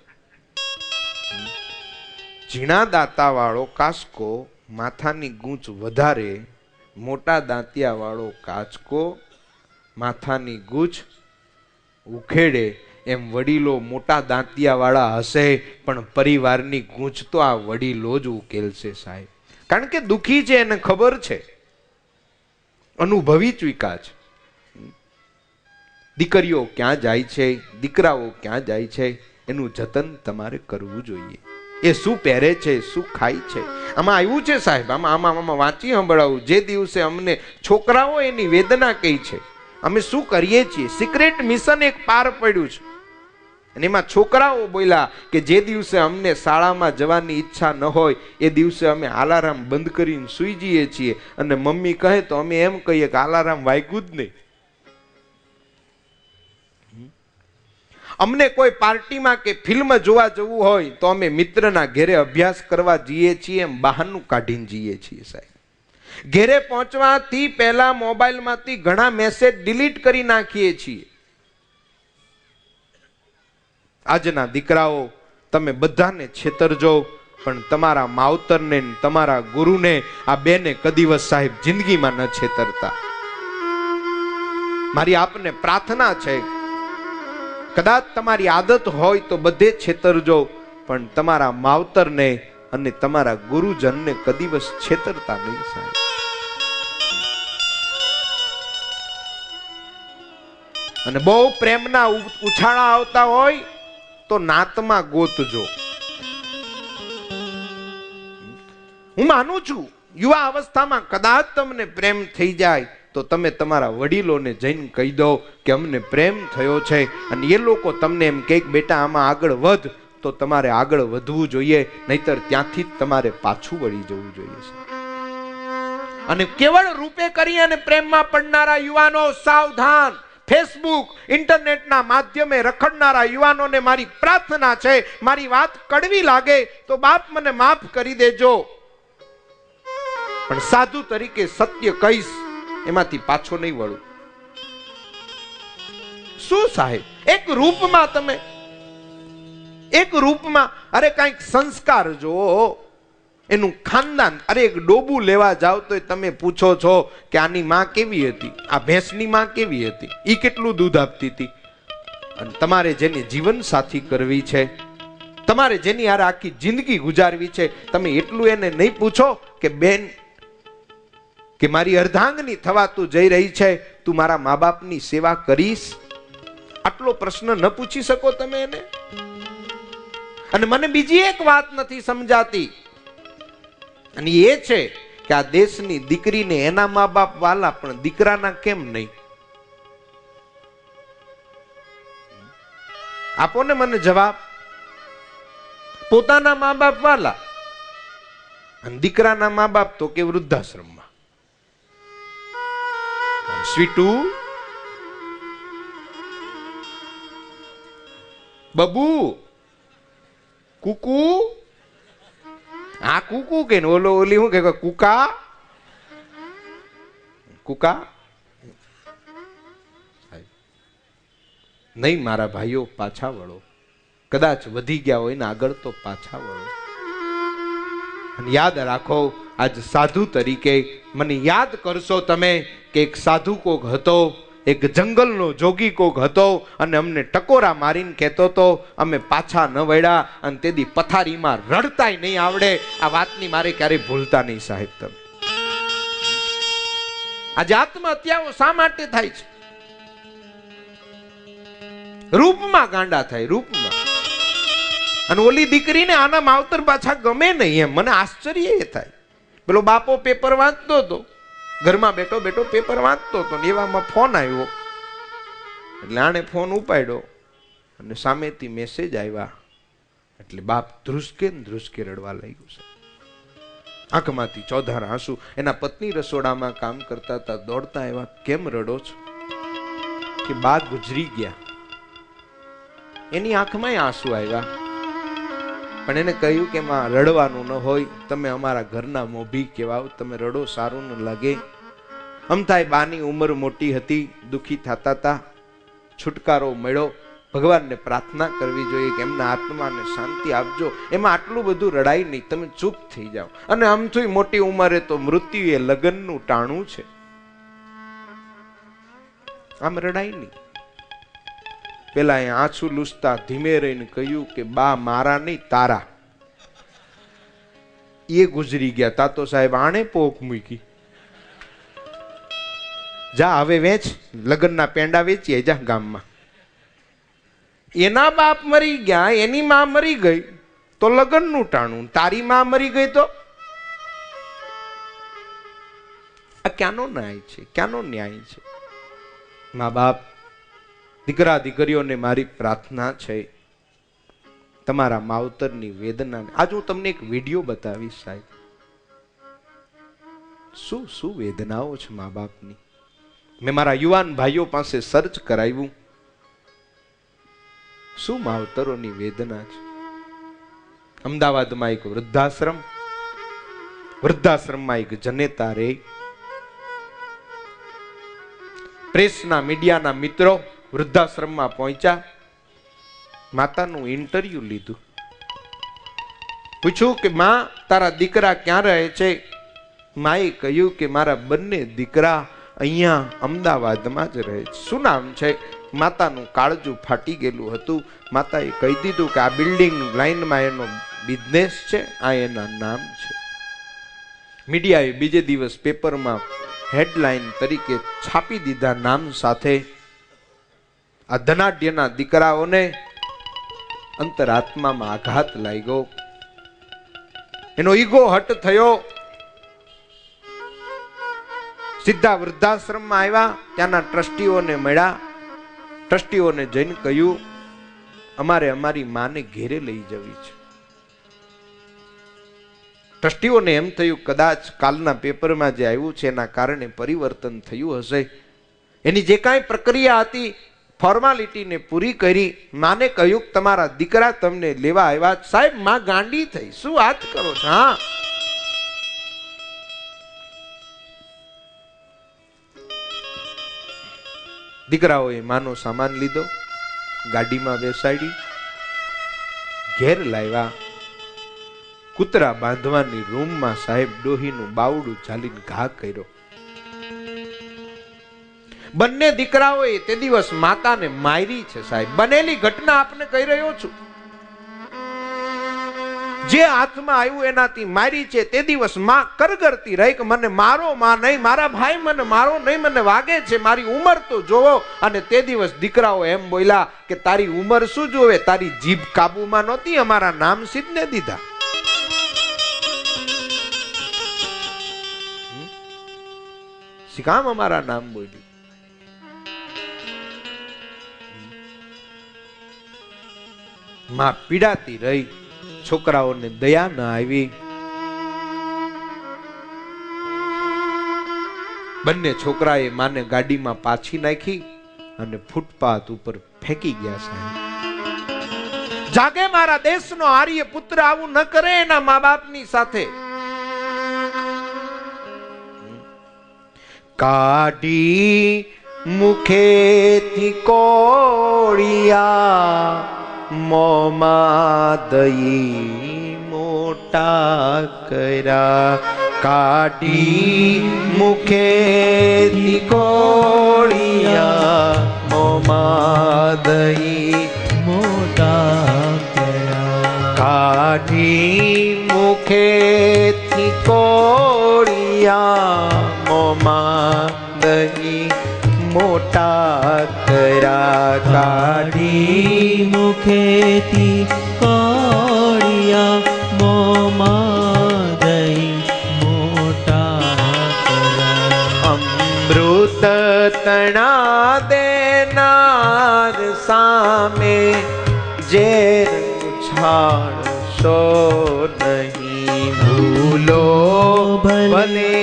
ઝીણા દાંતા વાળો કાસકો માથાની ગૂંચ વધારે, મોટા દાંતિયા વાળો કાચકો માથાની ગૂંચ ઉખેડે. એમ વડીલો મોટા દાંતિયા વાળા હશે, પણ પરિવારની ગૂંચ તો આ વડીલો જ ઉકેલશે. સાહેબ, કારણ કે દુખી છે, એને ખબર છે, અનુભવી ચૂક્યા છે. દીકરીઓ ક્યાં જાય છે, દીકરાઓ ક્યાં જાય છે, એનું જતન તમારે કરવું જોઈએ. એ શું પહેરે છે, શું ખાય છે, આમાં આવ્યું છે સાહેબ. આમાં વાંચી સંભળાવું. જે દિવસે અમને છોકરાઓ એની વેદના કઈ છે, અમે શું કરીએ છીએ, સિક્રેટ મિશન એક પાર પડ્યું છે. અને એમાં છોકરાઓ બોલ્યા કે જે દિવસે અમને શાળામાં જવાની ઈચ્છા ન હોય એ દિવસે અમે અલાર્મ બંધ કરીને સૂઈ જઈએ છીએ, અને મમ્મી કહે તો અમે એમ કહીએ કે અલાર્મ વાગ્યું જ નહીં. અમને કોઈ પાર્ટીમાં કે ફિલ્મ જોવા જવું હોય તો અમે મિત્રના ઘેરે અભ્યાસ કરવા જઈએ છીએ, એમ બહાનું કાઢીને જઈએ છીએ. સાહેબ, ઘેરે પહોંચવાથી પહેલા મોબાઈલમાંથી ઘણા મેસેજ ડિલીટ કરી નાખીએ છીએ. આજના દીકરાઓ, તમે બધાને છેતરજો, પણ તમારા માવતરને, તમારા ગુરુને, આ બેને કદીવસ સાહેબ જિંદગીમાં ન છેતરતા. મારી આપને પ્રાર્થના છે, કદાચ તમારી આદત હોય તો બધે છેતરજો, પણ તમારા માવતરને અને તમારા ગુરુજનને કદીવસ છેતરતા નહીં. સાહેબ, અને બહુ પ્રેમના ઉછાળા આવતા હોય તો નાતમાં ગોતજો. હું માનું છું યુવા અવસ્થામાં કદાચ તમને પ્રેમ થઈ જાય તો તમે તમારા વડીલોને જઈને કહી દો કે અમને પ્રેમ થયો છે, અને એ લોકો તમને એમ કહે કે બેટા આમાં આગળ વધ, તો તમારે આગળ વધવું જોઈએ, નહીતર ત્યાંથી જ તમારે પાછું વળી જવું જોઈએ. અને કેવળ રૂપે કરી અને પ્રેમમાં પડનારા યુવાનો સાવધાન. ફેસબુક, ઇન્ટરનેટના માધ્યમે રખડનારા યુવાનોને મારી પ્રાર્થના છે, મારી વાત કડવી લાગે તો બાપ મને માફ કરી દેજો, પણ સાધુ તરીકે સત્ય કહીશ, એમાંથી પાછો નહીં વળું. શું સાહેબ, એક રૂપમાં તમે, એક રૂપમાં, અરે કઈક સંસ્કાર જો, એનું ખાનદાન. અરે એક ડોબું લેવા જાવ તો તમે પૂછો છો કે આની માં કેવી હતી, આ ભેંસની માં કેવી હતી, ઈ કેટલું દૂધ આપતી હતી. અને તમારે જેની જીવન સાથી કરવી છે, તમારે જેની હારે આખી જિંદગી ગુજારવી છે, તમે એટલું એને નહીં પૂછો કે બેન કે મારી અર્ધાંગની થવા તું જઈ રહી છે, તું મારા મા બાપની સેવા કરીશ? આટલો પ્રશ્ન ન પૂછી શકો તમે એને? અને મને બીજી એક વાત નથી સમજાતી, અને એ છે કે આ દેશની દીકરીને એના મા બાપ વાલા, પણ દીકરાના કેમ નહીં? આપો ને મને જવાબ. પોતાના મા બાપ વાલા, અને દીકરાના મા બાપ તો કે વૃદ્ધાશ્રમમાં. સ્વીટુ, બબુ, કુકુ, આ કુકુ કે ઓલો ઓલી શું કે કુકા, કુકા નહીં. મારા ભાઈઓ, પાછા વળો. કદાચ વધી ગયા હોય ને આગળ, તો પાછા વળો. અને યાદ રાખો, આજ સાધુ તરીકે મને યાદ કરશો તમે કે એક સાધુ કોક હતો, એક જંગલનો જોગી કોક હતો, અને અમને ટકોરા મારીને કહેતો હતો અમે પાછા ન વળ્યા, અને તેદી પથારીમાં રડતાય નહીં આવડે. આ વાતની મારે ક્યારેય ભૂલતા નહીં સાહેબ. તમે આજે આત્મહત્યાઓ શા માટે થાય છે? રૂપમાં ગાંડા થાય, રૂપમાં. અને ઓલી દીકરીને આના માવતર પાછા ગમે નહીં એમ. મને આશ્ચર્ય એ થાય. પેલો બાપો પેપર વાંચતો હતો, ઘરમાં બેઠો બેઠો પેપર વાંચતો હતો ને એવામાં ફોન આવ્યો. એટલે આણે ફોન ઉપાડ્યો અને સામેથી મેસેજ આવ્યા. એટલે બાપ ધ્રુસકે ને ધ્રુસકે રડવા લાગ્યું છે. આંખમાંથી ચોધાર આંસુ. એના પત્ની રસોડામાં કામ કરતા હતા, દોડતા આવ્યા. કેમ રડો છો? કે બા ગુજરી ગયા. એની આંખમાં આંસુ આવ્યા. પણ એને કહ્યું કે માં રડવાનું ન હોય, તમે અમારા ઘરના મોભી કહેવાવ, તમે રડો સારું ન લાગે. અમથાય બાની ઉંમર મોટી હતી, દુખી થતા હતા, છુટકારો મળ્યો. ભગવાનને પ્રાર્થના કરવી જોઈએ કે એમના આત્માને શાંતિ આપજો. એમાં આટલું બધું રડાય નહીં, તમે ચૂપ થઈ જાઓ. અને આમથી મોટી ઉંમરે તો મૃત્યુ એ લગ્નનું ટાણું છે, આમ રડાય નહીં. પેલા એ આંસુ લૂસતા ધીમે રહીને કહ્યું કે બા મારા નહીં તારા. એ ગુજરી ગયા. તાતો સાહેબ આણે પોક મૂકી. જા હવે વેચ, લગ્નના પેંડા વેચીએ જા ગામમાં. એના બાપ મરી ગયા, એની માં મરી ગઈ તો લગ્નનું ટાણું. તારી માં મરી ગઈ તો આ ક્યાંનો ન્યાય છે? ક્યાંનો ન્યાય છે? મા બાપ, દીકરા દીકરીઓને મારી પ્રાર્થના છે, તમારા માવતરની વેદનાને. આજ હું તમને એક વિડીયો બતાવીશ સાહેબ. શું શું વેદનાઓ છે મા બાપની. મેં મારા યુવાન ભાઈઓ પાસે સર્ચ કરાવ્યું. શું માવતરોની વેદના છે. અમદાવાદમાં એક વૃદ્ધાશ્રમમાં એક જનેતા રે. પ્રેસના મીડિયાના મિત્રો વૃદ્ધાશ્રમમાં પહોંચ્યા. માતાનું ઇન્ટરવ્યુ લીધું. પૂછ્યું કે માં તારા દીકરા ક્યાં રહે છે? માએ કહ્યું કે મારા બંને દીકરા અહીંયા અમદાવાદમાં જ રહે છે. શું નામ છે? માતાનું કાળજું ફાટી ગયેલું હતું. માતાએ કહી દીધું કે આ બિલ્ડિંગ લાઈનમાં એનો બિઝનેસ છે, આ એના નામ છે. મીડિયાએ બીજે દિવસ પેપરમાં હેડલાઇન તરીકે છાપી દીધા નામ સાથે. આ ધનાઢ્યના દીકરાઓને અંતરાત્મામાં આઘાત લાગ્યો. એનો ઈગો હટ થયો. સીધા વૃદ્ધાશ્રમમાં આવ્યા. ત્યાંના ટ્રસ્ટીઓને મળ્યા. ટ્રસ્ટીઓને જઈને કહ્યું અમારે અમારી માને ઘેરે લઈ જવી છે. ટ્રસ્ટીઓને એમ થયું કદાચ કાલના પેપરમાં જે આવ્યું છે એના કારણે પરિવર્તન થયું હશે. એની જે કાંઈ પ્રક્રિયા હતી ફોર્માલિટીને પૂરી કરી. માને કહ્યું તમારા દીકરા તમને લેવા આવ્યા. સાહેબ માં ગાંડી થઈ. શું વાત કરો છો? હા, દીકરાઓએ માનો સામાન લીધો, ગાડીમાં બેસાડી, ઘેર લાવ્યા. કૂતરા બાંધવાની રૂમમાં સાહેબ ડોહીનું બાવડું ઝાલીને ઘા કર્યો. બંને દીકરાઓએ તે દિવસ માતાને મારી છે સાહેબ. બનેલી ઘટના આપને કહી રહ્યો છું. જે હાથમાં આવ્યું એનાથી મારી છે. તે દિવસ માં કરગરતી રહી કે મને મારો માં નહીં, મારા ભાઈ મને મારો નહીં, મને વાગે છે, મારી ઉંમર તો જોવો. અને તે દિવસ દીકરાઓ એમ બોલ્યા કે તારી ઉંમર શું જોવે, તારી જીભ કાબુમાં નહોતી, અમારા નામ સીધને દીધા. કામ અમારા નામ બોલ્યું. માં પીડાતી રહી. છોકરાઓને દયા ન આવી. બંને છોકરાએ માને ગાડીમાં પાછી નાખી અને ફૂટપાથ ઉપર ફેંકી ગયા સાહેબ. જાગે મારા દેશનો આર્ય પુત્ર આવું ન કરે એના મા બાપની સાથે. કાઢી મુખેથી કોળિયા, મોમાં દઈ મોટા કર્યા. કાઢી મુખેથી કોળિયા, મોમાં દઈ મોટા કર્યા. કાઢી મુખેથી કોળિયા, મોમાં દઈ મોટા કર્યા. કાઢી મુખેથી કોળિયા મોમાં દહીં મોટા કર્યા. અમૃત તણા દેનાર સામે ઝેર ઉછાળશો નહીં. ભૂલો ભલે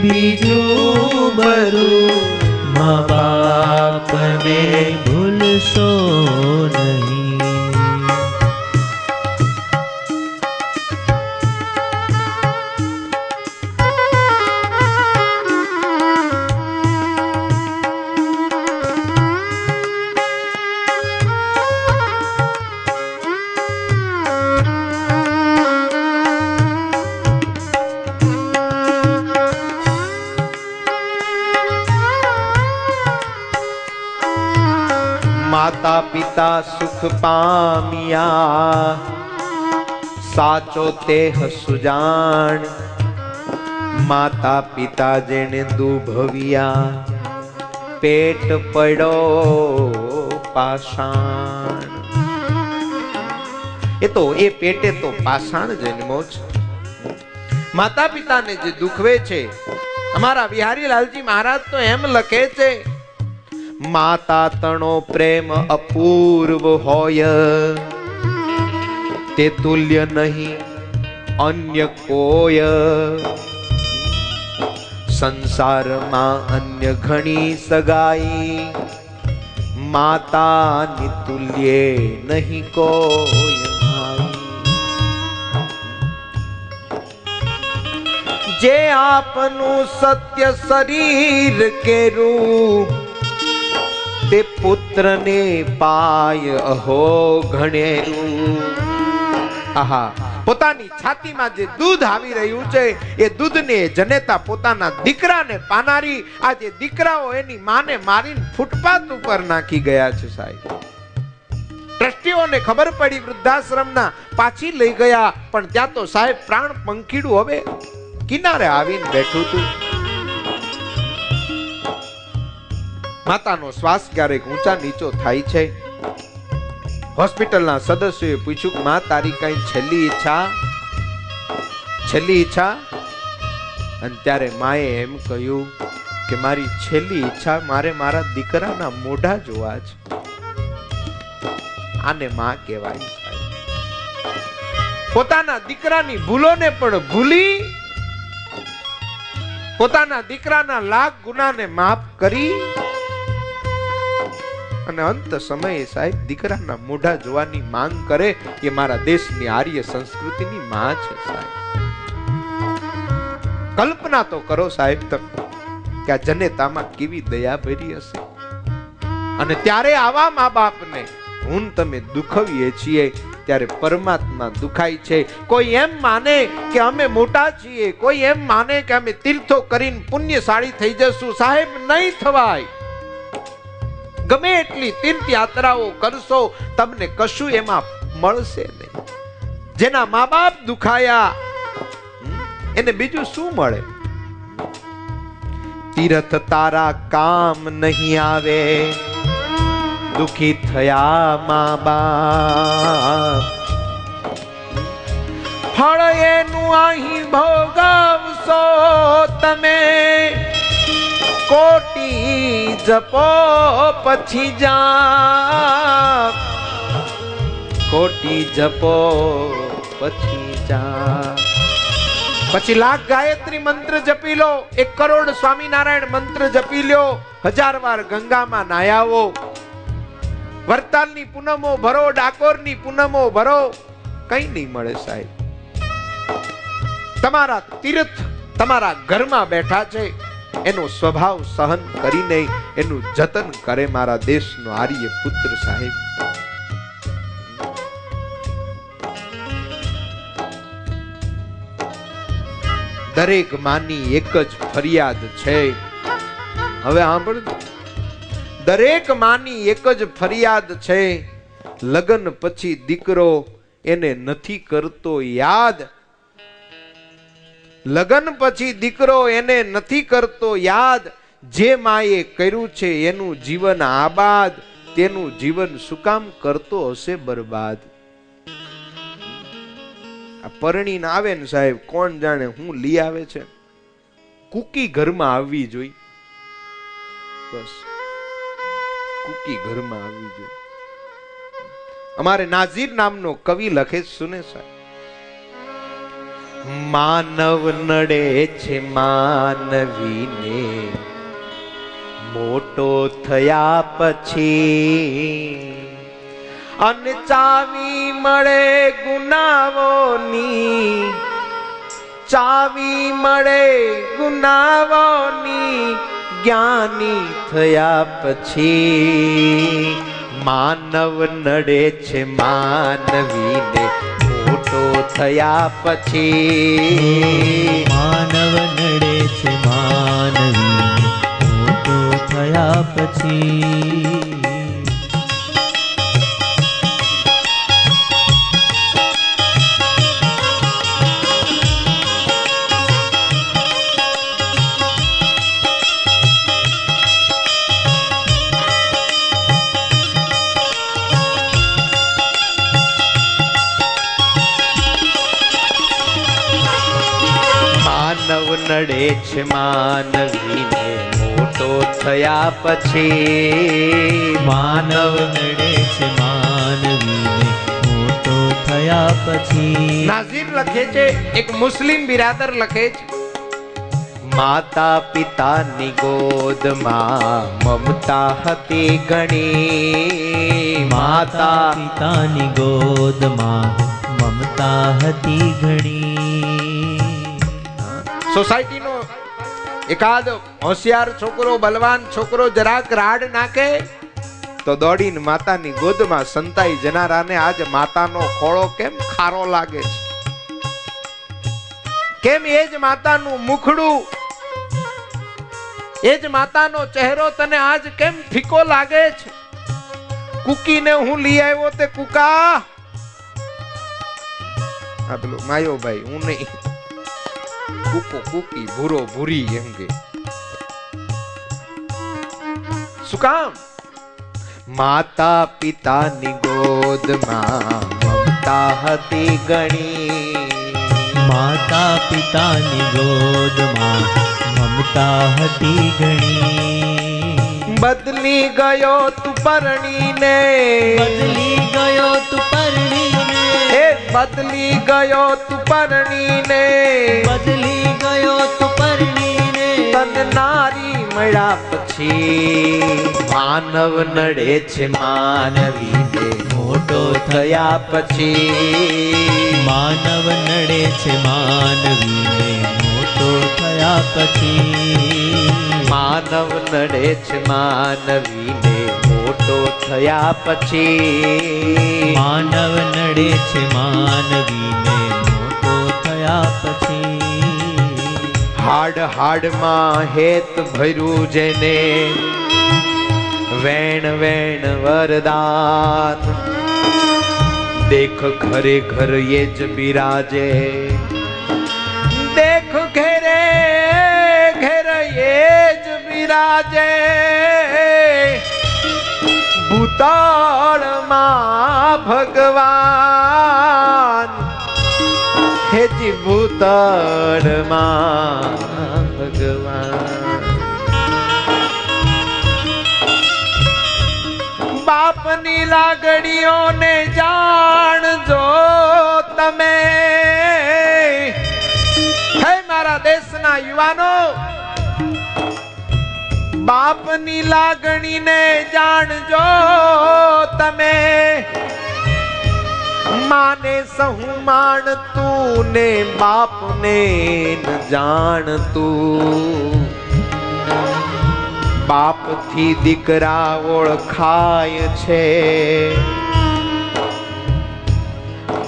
બીજું બધું મા બાપને ભૂલશો નહીં. માતા પિતા સુખ પામ્યા સાચો તે સુજાણ. માતા પિતા જેને દુભવ્યા પેટ પડ્યો પાષાણ. એ પેટે તો પાષાણ જન્મો છે. માતા પિતાને જે દુખવે છે, અમારા બિહારી લાલજી મહારાજ તો એમ લખે છે, માતા તણો પ્રેમ અપૂર્વ હોય તે તુલ્ય નહીં અન્ય કોઈ. સંસારમાં અન્ય ઘણી સગાઈ માતાની તુલ્ય નહીં કોઈ. જે આપનું સત્ય શરીર કેરું તે પુત્રને પાય અહો ઘણેરું. આહા, પોતાની છાતીમાં જે દૂધ આવી રહ્યું છે એ દૂધને જનેતા પોતાના દીકરાને પાનારી આજે દીકરાઓ એની માને મારીને ફૂટપાથ ઉપર નાખી ગયા છે. સાહેબ, ટ્રસ્ટીઓને ખબર પડી, વૃદ્ધાશ્રમના પાછી લઈ ગયા, પણ ત્યાં તો સાહેબ પ્રાણ પંખીડું હવે કિનારે આવીને બેઠું હતું. માતાનો શ્વાસ ક્યારેક ઊંચા નીચો થાય છે. હોસ્પિટલના સદસ્યોએ પૂછ્યું કે માં તારી કઈ છેલ્લી ઈચ્છા? અને ત્યારે માએ એમ કહ્યું કે મારી છેલ્લી ઈચ્છા મારે મારા દીકરાના મોઢા જોવા છે. આને માં કહેવાય. પોતાના દીકરાની ભૂલોને પણ ભૂલી, પોતાના દીકરાના લાખ ગુનાને માફ કરી અને અંત સમયે સાહેબ દીકરાના મોઢા જોવાની માંગ કરે. એ મારા દેશની આર્ય સંસ્કૃતિની માં છે. સાહેબ, કલ્પના તો કરો સાહેબ તમે કે આ જનેતામાં કેવી દયા ભરી હશે. અને ત્યારે આવા મા બાપને હું તમે દુખવીએ છીએ ત્યારે પરમાત્મા દુખાય છે. કોઈ એમ માને કે અમે મોટા છીએ, કોઈ એમ માને કે અમે તીર્થો કરીને પુણ્યશાળી થઈ જશું. સાહેબ, નહીં થવાય. ગમે એટલી તીર્થ યાત્રાઓ કરશો, તમને કશું એમાં મળશે નહીં. જેના મા બાપ દુખાયા એને બીજું શું મળે? તીર્થ તારા કામ નહીં આવે, દુખી થયા મા બાપ. ફળ એનું અહીં ભોગવશો તમે, કોટી જપો પછી જા. કોટી જપો પછી જા. પછી લાખ ગાયત્રી મંત્ર જપી લો, 1 કરોડ સ્વામિનારાયણ મંત્ર જપી લો, 1000 વાર ગંગામાં નાયાવો, વરતાલની પૂનમો ભરો, ડાકોરની પૂનમો ભરો, કઈ નહીં મળે સાહેબ. તમારા તીર્થ તમારા ઘરમાં બેઠા છે, એનો સ્વભાવ સહન કરીને એનું જતન કરે મારા દેશનો આર્ય પુત્ર સાહેબ. દરેક માની એક જ ફરિયાદ છે. હવે સાંભળજો, દરેક માની એક જ ફરિયાદ છે, લગ્ન પછી દીકરો એને નથી કરતો યાદ. લગ્ન પછી દીકરો એને નથી કરતો યાદ, જે માએ કર્યું છે એનું જીવન આબાદ. તેનું જીવન શું કામ કરતો હશે બરબાદ? આ પરણીને આવે ને સાહેબ, કોણ જાણે હું લઈ આવે છે. કુકી ઘરમાં આવવી જોઈ, બસ કુકી ઘરમાં આવવી જોઈ. અમારે નાઝીર નામનો કવિ લખે છે, સુને સાહેબ, માનવ નડે છે માનવીને મોટો થયા પછી, અને ચાવી મળે ગુનાહોની, ચાવી મળે ગુનાહોની જ્ઞાની થયા પછી. માનવ નડે છે માનવીને મોટો થયા પછી. માનવ નડે છે માનવીને મોટો થયા પછી. માનવ નડે છે માનવીને મોટો થયા પછી. માનવ નડે છે માનવીને મોટો થયા પછી. નાઝીર લખે છે, એક મુસ્લિમ બિરાદર લખે છે, માતા પિતાની ગોદમાં મમતા હતી ઘણી. માતા પિતાની ગોદમાં મમતા હતી ઘણી. સોસાયટીનો એકાદ હોશિયાર છોકરો, બલવાન છોકરો જરાક રાડ નાખે તો દોડીને માતાની ગોદમાં સંતાઈ જનારાને આજ માતાનો ખોળો કેમ ખારો લાગે છે? કેમ એ જ માતાનું મુખડું, એ જ માતાનો ચહેરો તને આજ કેમ ફીકો લાગે છે? કુકીને હું લઈ આવ્યો તે કુકા, આ પેલો માયો ભાઈ, હું નહીં, કુકો કુકી, ભૂરો ભૂરી, એમ કે શું કામ? માતા પિતાની ગોદમાં મમતા હતી ઘણી. માતા પિતાની ગોદમાં મમતા હતી ઘણી. બદલી ગયો તું પરણીને, બદલી ગયો તું પરણીને, એ બદલી ગયો તું પરણીને, બદલી ગયો તું પરણીને. તન નારી મળ્યા પછી. માનવ નડે છે માનવીને મોટો થયા પછી. માનવ નડે છે માનવીને મોટો થયા પછી. માનવ નડે છે માનવીને મોટો થયા પછી. માનવ નડે છે માનવીને મોટો થયા પછી. હાડ હાડમાં હેત ભર્યું જેને વેણ વેણ વરદાન. દેખ ઘરે ઘર એ જ બિરાજે, દેખ ઘેરે ઘેર એ જ બિરાજે. ભૂતળમાં ભગવાન, હેજી ભૂતળમાં ભગવાન. બાપની લાગણીઓને જાણજો તમે. હે મારા દેશના યુવાનો, બાપની લાગણીને જાણજો તમે. માને સહુ માણતું ને બાપને ન જાણતું. બાપથી દીકરા ઓળખાય છે,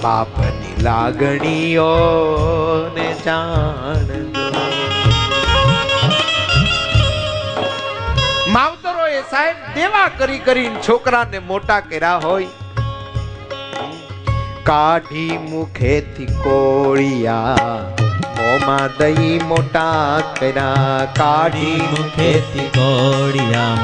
બાપની લાગણીઓને જાણજો. માવતરોએ સાહેબ દેવા કરી કરીને છોકરાને મોટા કર્યા હોય. કાઢી મુખેથી કોળિયા મોમાં દહીં મોટા કર્યા. કાઢી મુખેથી કોળિયા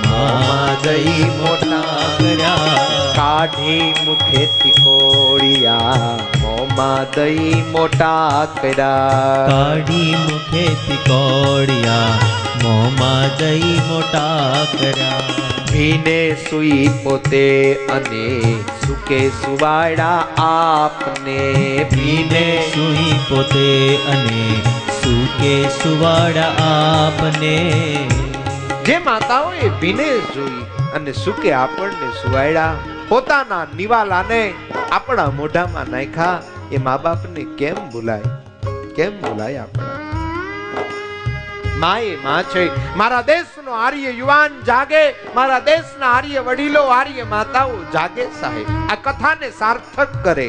મોમાં દહીં મોટા કર્યા. કાઢી મુખેથી કોળિયા મોમાં દહીં મોટા કર્યા. કાઢી મુખેથી કોળિયા મોમાં દહીં મોટા કર્યા. ભીને સુઈ પોતે અને સુકે સુવાડા આપને. ભીને સુઈ પોતે અને સુકે સુવાડા આપને. જે માતાઓએ ભીને જોઈ અને સુકે આપણને સુવાડ્યા, પોતાના નિવાલાને આપણા મોઢામાં નાખ્યા, એ મા બાપને કેમ ભૂલાય? કેમ ભૂલાય આપણા? માએ માં છે. મારા દેશનો આર્ય યુવાન જાગે, મારા દેશના આર્ય વડીલો, આર્ય માતાઓ જાગે સાહેબ. આ કથાને સાર્થક કરે.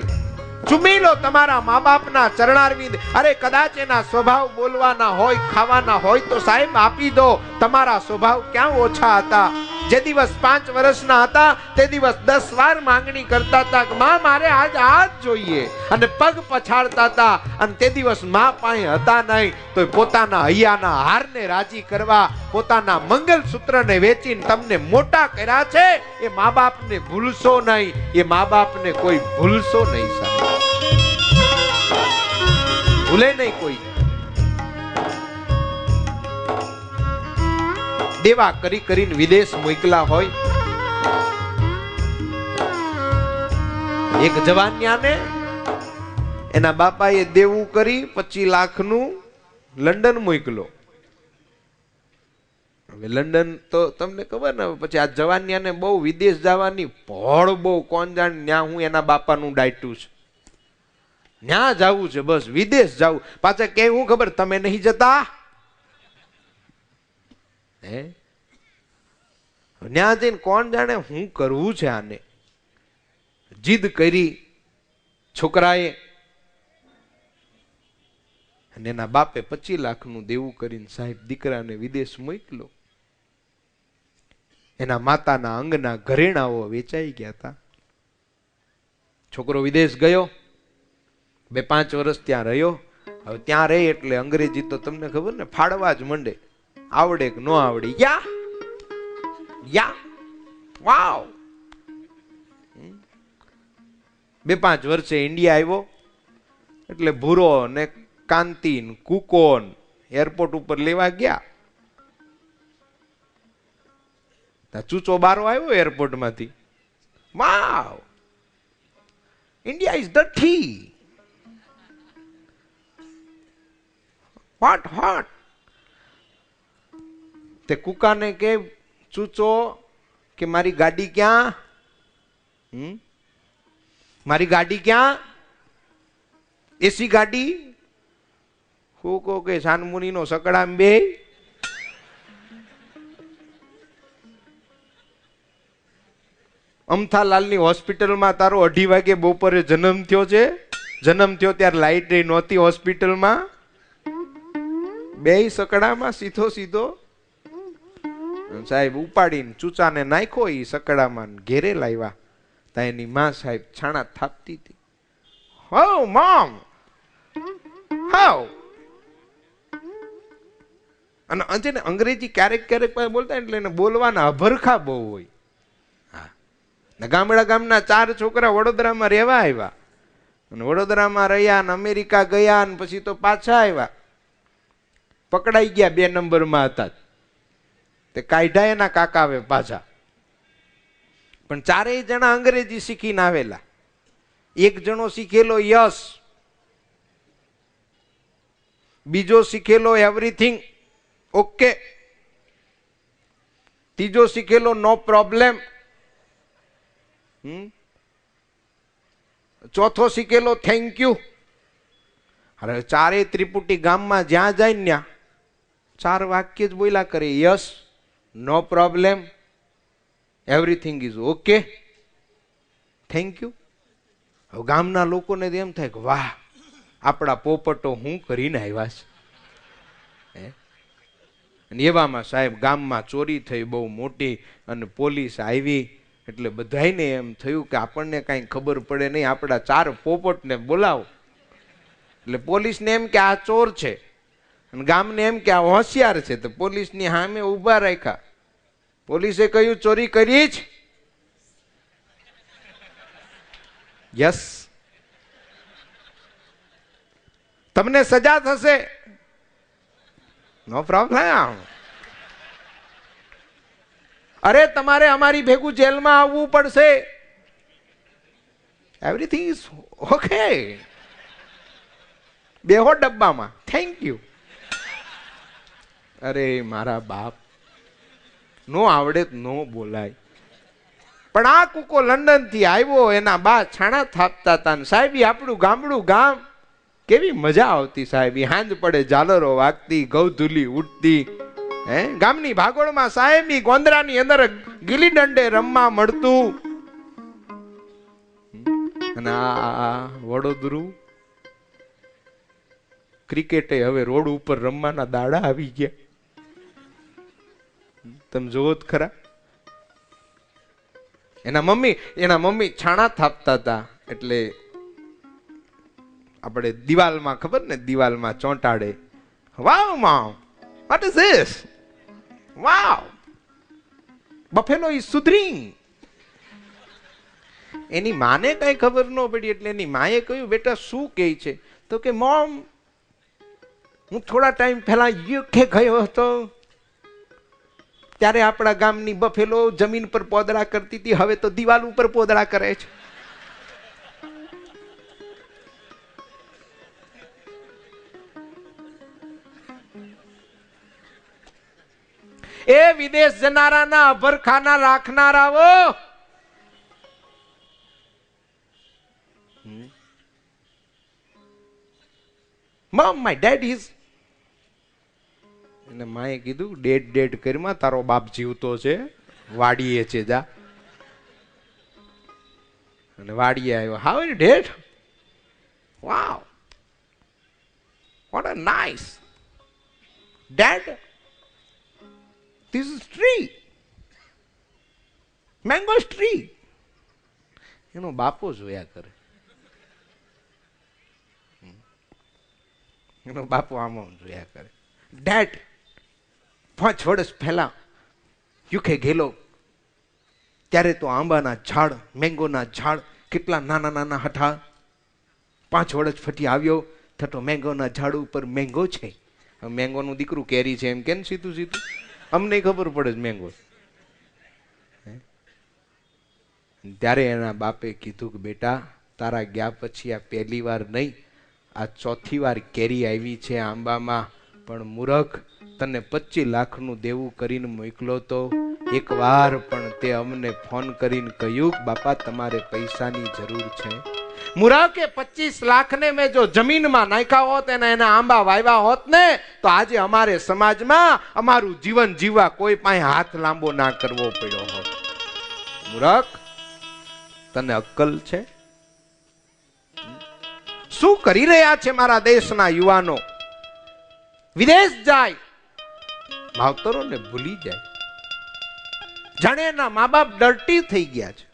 ચૂમી લો તમારા મા બાપના ચરણારવિંદ. અરે કદાચ એના સ્વભાવ બોલવાના હોય, ખાવાના હોય તો સાહેબ આપી દો. તમારા સ્વભાવ ક્યાં ઓછા હતા? જે દિવસ 5 વર્ષના હતા તે દિવસ 10 વાર માંગણી કરતા હતા કે માં મારે આજ આ જ જોઈએ, અને પગ પછાડતા હતા. અને તે દિવસ માં પાસે હતા નહીં તો પોતાના હૈયાના હારને રાજી કરવા, પોતાના મંગલસૂત્રને વેચીને તમને મોટા કર્યા છે. એ મા બાપને ભૂલશો નહીં, એ મા બાપને કોઈ ભૂલશો નહીં સાહેબ. ભૂલે નહીં કોઈ. દેવા કરી કરીને વિદેશ મોકલા હોય. એક જવાનિયાને એના બાપાએ દેવું કરી 25 લાખનું લંડન મોકલો. હવે લંડન તો તમને ખબર ને, પછી આ જવાનિયાને બહુ વિદેશ જવાની ભોળ બહુ, કોણ જાણે ન્યા હું એના બાપાનું ડાયટું છે, ન્યા જવું છે, બસ વિદેશ જવું. પાછા કે હું ખબર, તમે નહીં જતા? ન્યા જઈને કોણ જાણે હું કરવું છે આને. જીદ કરી છોકરાએ, અને એના બાપે 25 લાખનું દેવું કરીને સાહેબ દીકરાને વિદેશ મોકલો. એના માતાના અંગના ઘરેણાઓ વેચાઈ ગયા હતા. છોકરો વિદેશ ગયો, 2-5 વર્ષ ત્યાં રહ્યો. હવે ત્યાં રહે એટલે અંગ્રેજી તો તમને ખબર ને, ફાડવા જ મંડે. આવડે કે ન આવડે, યા વાવ. 2-5 વર્ષે ઇન્ડિયા આવ્યો એટલે ભૂરો ને કાંતિ ને કુકોન એરપોર્ટ ઉપર લેવા ગયા. ચૂચો બારો આવ્યો એરપોર્ટ માંથી, વાવ ઇન્ડિયા ઇઝ ડર્ટી, હોટ. તે કુકાને કે ચૂચો કે મારી ગાડી ક્યાં? મારી ગાડી ક્યાં? એસી ગાડી? કુકો કે સાનમુની નો સકડામ બે. અમથાલાલની હોસ્પિટલમાં તારો 2:30 વાગે બપોરે જન્મ થયો છે. જન્મ થયો ત્યારે લાઈટ નહોતી હોસ્પિટલમાં. 2 સકડામાં સીધો સાહેબ ઉપાડીને ચૂચાને નાખ્યો. એ સકડામાં ઘેરે લાવ્યા. તા એની માં સાહેબ છાણા થાપતી હતી. How mom, how. અને અંજે ને અંગ્રેજી ક્યારેક બોલતા એટલે એને બોલવાના અભરખા બહુ હોય. ગામના 4 છોકરા વડોદરામાં રહેવા આવ્યા, અને વડોદરામાં રહ્યા ને અમેરિકા ગયા, ને પછી તો પાછા આવ્યા. પકડાઈ ગયા 2 નંબરમાં હતા તે કાઢ્યા એના કાકાવે પાછા. પણ 4 જણા અંગ્રેજી શીખીને આવેલા. એક જણો શીખેલો યસ, બીજો શીખેલો એવરીથિંગ ઓકે, ત્રીજો શીખેલો નો પ્રોબ્લેમ, ચોથો શીખેલો થેન્ક યુ. અરે 4 ત્રિપુટી ગામમાં જ્યાં જાય ને ત્યાં 4 વાક્ય જ બોલ્યા કરે. Yes, no problem, everything is okay, thank you. હવે ગામના લોકોને એમ થાય કે વાહ, આપણા પોપટો હું કરીને આવ્યા છે. અને એવામાં સાહેબ ગામમાં ચોરી થઈ બહુ મોટી, અને પોલીસ આવી એટલે બધાયને એમ થયું કે આપણને કાંઈ ખબર પડે નહીં, આપણા 4 પોપટને બોલાવો. એટલે પોલીસને એમ કે આ ચોર છે, અને ગામને એમ કે આ હોશિયાર છે. તો પોલીસની સામે ઊભા રાખ્યા. પોલીસે કહ્યું ચોરી કરી જ. યસ, તમને સજા થશે, નો પ્રોબ્લેમ. અરે તમારે અમારી ભેગું જેલમાં આવવું પડશે. Everything is okay. બેહો ડબ્બામાં, થેન્ક યુ. અરે મારા બાપ, નો આવડે નો બોલાય. પણ આ કુકો લંડન થી આવ્યો, એના બા છાણા થાપતા હતા. સાહેબ આપણું ગામડું ગામ, કેવી મજા આવતી સાહેબ. હાંજ પડે ઝાલરો વાગતી, ગૌધુલી ઉઠતી. ગામની ભાગોળમાં સાહેબ ગોંદરાની અંદર ગીલી દંડે રમવા મળતું. અને આ વડોદરું ક્રિકેટે હવે રોડ ઉપર રમવાના દાડા આવી ગયા. તમે જોવો જ ખરા. એના મમ્મી છાણા થાપતા હતા. એટલે આપણે દિવાલમાં, ખબર ને, દિવાલમાં ચોંટાડે. વાવ માવ, what is this? Wow, buffalo is suffering. એની માને કઈ ખબર ન પડી. એટલે એની માએ કહ્યું, બેટા શું કહે છે? તો કે મોમ, હું થોડા ટાઈમ પહેલા યુકે ગયો હતો, ત્યારે આપણા ગામની બફેલો જમીન પર પોદળા કરતી હતી, હવે તો દિવાલ ઉપર પોદળા કરે છે. એ વિદેશ જનારાના અભરખાના રાખનારાઓ, મમ માય ડેડ ઇઝ. એને માએ કીધું, ડેડ કરીમાં તારો બાપ જીવતો છે, વાડીએ છે, જા. અને વાડીએ આવ્યો. How are you dad? Wow, what a nice dad, this is tree, mango tree. એનો બાપો જોયા કરે. એનો બાપો આમાં જોયા કરે. ડેડ 5 વર્ષ પહેલા યુકે ગયેલો, ત્યારે તો આંબાના ઝાડ, મેંગોના ઝાડ કેટલા નાના નાના હતા. 5 વર્ષ ફટી આવ્યો તો મેંગોના ઝાડ ઉપર મેંગો છે. મેંગોનું દીકરું કેરી છે એમ કેમ સીધું સીધું? અમને ખબર પડે છે મેંગો. ત્યારે એના બાપે કીધું કે બેટા, તારા ગયા પછી આ પહેલી વાર નહીં, આ 4થી વાર કેરી આવી છે આંબામાં. પણ મૂરખ, તને 25 લાખનું દેવું કરીને મોકલો તો એક વાર પણ તે અમને ફોન કરીને કહ્યું બાપા તમારે પૈસાની જરૂર છે? મૂરખે 25 લાખને મેં જો જમીનમાં નાખ્યા હોત, એના આંબા વાવ્યા હોત ને, તો આજે અમારે સમાજમાં અમારું જીવન જીવવા કોઈ પાસે હાથ લાંબો ના કરવો પડ્યો હોત. મૂરખ, તને અક્કલ છે? શું કરી રહ્યા છે મારા દેશના યુવાનો? વિદેશ જાય, માવતરોને ભૂલી જાય, જાણે એના મા બાપ ડર્ટી થઈ ગયા છે.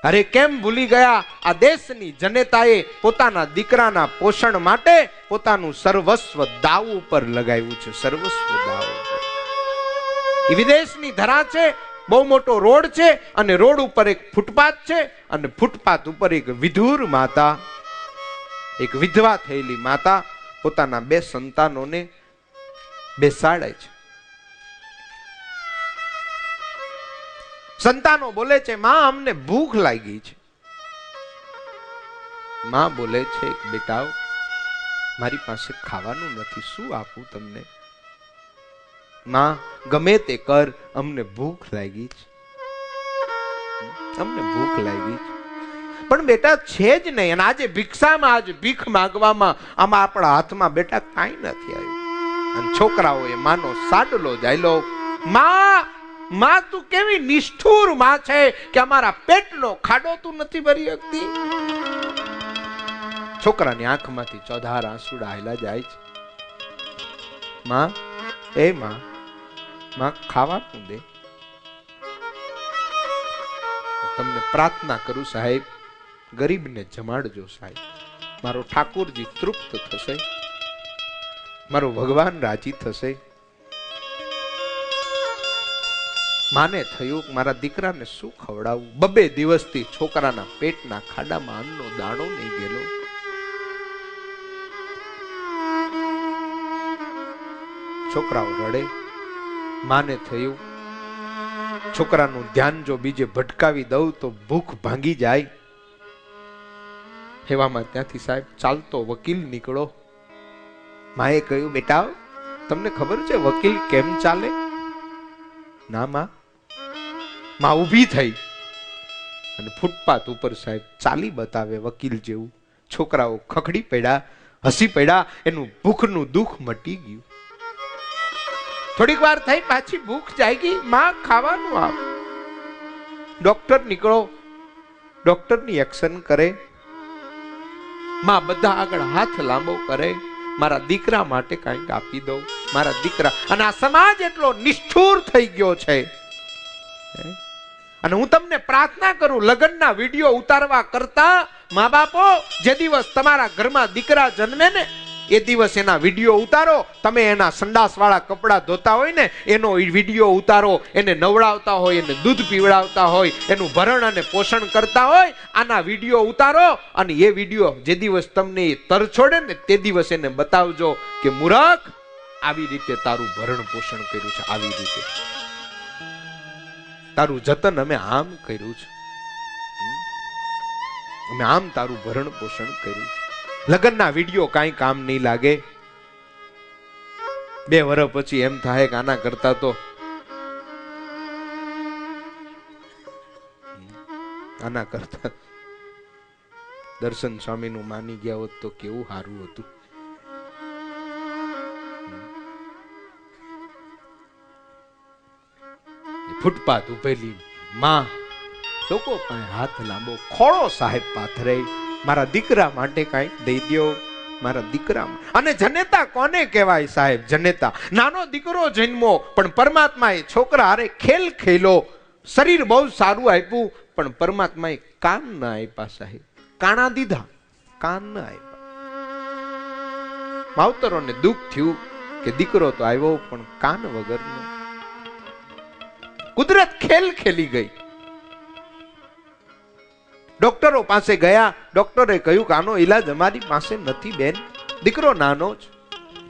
અરે કેમ ભૂલી ગયા? આ દેશની જનતાએ પોતાના દીકરાના પોષણ માટે પોતાનું સર્વસ્વ દાવ ઉપર લગાવ્યું છે. સર્વસ્વ દાવ ઉપર. એ વિદેશની ધરા છે, બહુ મોટો રોડ છે, અને રોડ ઉપર એક ફૂટપાથ છે, અને ફૂટપાથ ઉપર એક વિધુર માતા, એક વિધવા થયેલી માતા પોતાના 2 સંતાનોને બેસાડે છે. સંતાનો બોલે છે, માં અમને ભૂખ લાગી છે. માં બોલે છે, બેટા મારી પાસે ખાવાનું નથી, શું આપું તમને? માં ગમે તે કર, અમને ભૂખ લાગી છે, અમને ભૂખ લાગી છે. પણ બેટા છે જ નહીં. અને આજે ભિક્ષામાં, આજે ભીખ માંગવામાં આમાં આપણા હાથમાં બેટા કાંઈ નથી આવ્યું. અને છોકરાઓએ માનો સાડલો જાયલો. માં તું કેવી નિષ્ઠુર માં છે કે અમારા પેટનો ખાડો તું નથી ભરી શકતી. છોકરાની આંખમાંથી ચોધાર આંસુડા હાલ્યા જાય છે. માં, એ માં ખાવાનું દે. તમને પ્રાર્થના કરું સાહેબ, ગરીબને જમાડજો સાહેબ. મારો ઠાકોરજી તૃપ્ત થશે, મારો ભગવાન રાજી થશે. માને થયું મારા દીકરાને શું ખવડાવું. 2 દિવસથી છોકરાના પેટના ખાડામાં અન્નનો દાણો નહીં ગયેલો. છોકરાઓ રડે. માને થયું છોકરાનું ધ્યાન જો બીજે ભટકાવી દઉં તો ભૂખ ભાંગી જાય. એવામાં ત્યાંથી સાહેબ ચાલતો વકીલ નીકળો. માએ કહ્યું, બેટા તમને ખબર છે વકીલ કેમ ચાલે? ના માં. માં ઊભી થઈ અને ફૂટપાથ ઉપર સાહેબ ચાલી બતાવે વકીલ જેવું. છોકરાઓ ખખડી પડ્યા, હસી પડ્યા. એનું ભૂખનું દુઃખ મટી ગયું. થોડીક વાર થઈ, પાછી ભૂખ જાગી. માં ખાવાનું આપ. ડોક્ટર નીકળો. ડોક્ટરની એક્શન કરે. માં બધા આગળ હાથ લાંબો કરે. મારા દીકરા માટે કંઈક આપી દો, મારા દીકરા. અને આ સમાજ એટલો નિષ્ઠુર થઈ ગયો છે. અને હું તમને પ્રાર્થના કરું, લગ્નના વિડીયો ઉતારવા કરતા મા બાપો જે દિવસ તમારા ઘરમાં દીકરા જન્મે ને એ દિવસ એના વિડીયો ઉતારો. તમે એના સંડાસ વાળા કપડા ધોતા હોય ને એનો વિડીયો ઉતારો. એને નવડાવતા હોય, એને દૂધ પીવડાવતા હોય, એનું ભરણ અને પોષણ કરતા હોય, આના વિડીયો ઉતારો. અને એ વિડીયો જે દિવસ તમને તર છોડે ને તે દિવસ એને બતાવજો કે મૂરખ, આવી રીતે તારું ભરણ પોષણ કર્યું છે, આવી રીતે તારું જતન અમે આમ કર્યું છે, અમે આમ તારું ભરણ પોષણ કર્યું છે. લગ્નના વિડીયો કાંઈ કામ નહીં લાગે. 2 વર્ષ પછી એમ થાય કે આના કરતા તો દર્શન સ્વામી નું માની ગયા હોત તો કેવું સારું હતું. ફૂટપાથ ઉભેલી માં લોકો પાસે હાથ લાંબો. ખોળો સાહેબ પાથરે. મારા દીકરા માટે કઈ દઈ દો, મારા દીકરા. અને જનેતા કોને કહેવાય સાહેબ? જનેતા. નાનો દીકરો જન્મો પણ પરમાત્માએ છોકરા હારે ખેલ ખેલો. શરીર બહુ સારું આપ્યું પણ પરમાત્માએ કાન ના આપ્યા સાહેબ. કાણા દીધા, કાન ના આપ્યા. માવતરોને દુઃખ થયું કે દીકરો તો આવ્યો પણ કાન વગરનો. કુદરત ખેલ ખેલી ગઈ. ડોક્ટરો પાસે ગયા. ડોક્ટરે કહ્યું કે આનો ઈલાજ અમારી પાસે નથી બેન. દીકરો નાનો જ.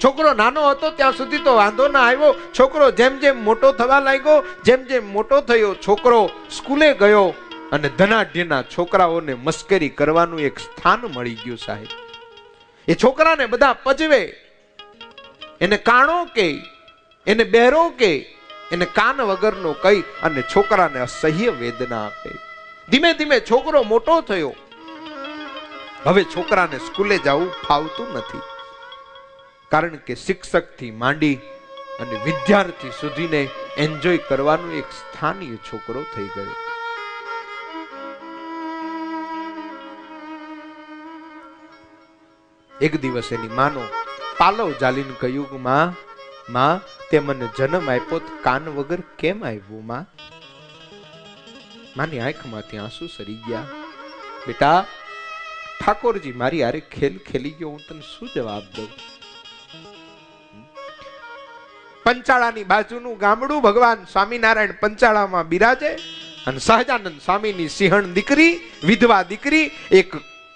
છોકરો નાનો હતો ત્યાં સુધી તો વાંધો ના આવ્યો. છોકરો જેમ જેમ મોટો થવા લાગ્યો, જેમ જેમ મોટો થયો છોકરો સ્કૂલે ગયો અને ધનાઢ્યના છોકરાઓને મસ્કરી કરવાનું એક સ્થાન મળી ગયું સાહેબ. એ છોકરાને બધા પજવે. એને કાણો કે, એને બહેરો કે, એને કાન વગરનો કહી અને છોકરાને અસહ્ય વેદના આપે. ધીમે ધીમે છોકરો મોટો થયો. હવે છોકરાને સ્કૂલે જવું ફાવતું નથી. કારણ કે શિક્ષક થી માંડી અને વિદ્યાર્થી સુધીને એન્જોય કરવાનું એક સ્થાનીય છોકરો થઈ ગયો. એક દિવસ એની માનો પાલવ જાલીને કહ્યું કે માં તે મને જન્મ આપ્યો કાન વગર કેમ આવ્યું? માં માની આંખમાંથી આંસુ સરી ગયા. બેટા, ઠાકોરજી મારી હારે ખેલ ખેલી ગયો, હું તને શું જવાબ દઉં? પંચાળાની બાજુનું ગામડું, ભગવાન સ્વામિનારાયણ પંચાળામાં બિરાજે અને સહજાનંદ સ્વામીની સિંહણ દીકરી, વિધવા દીકરી, એક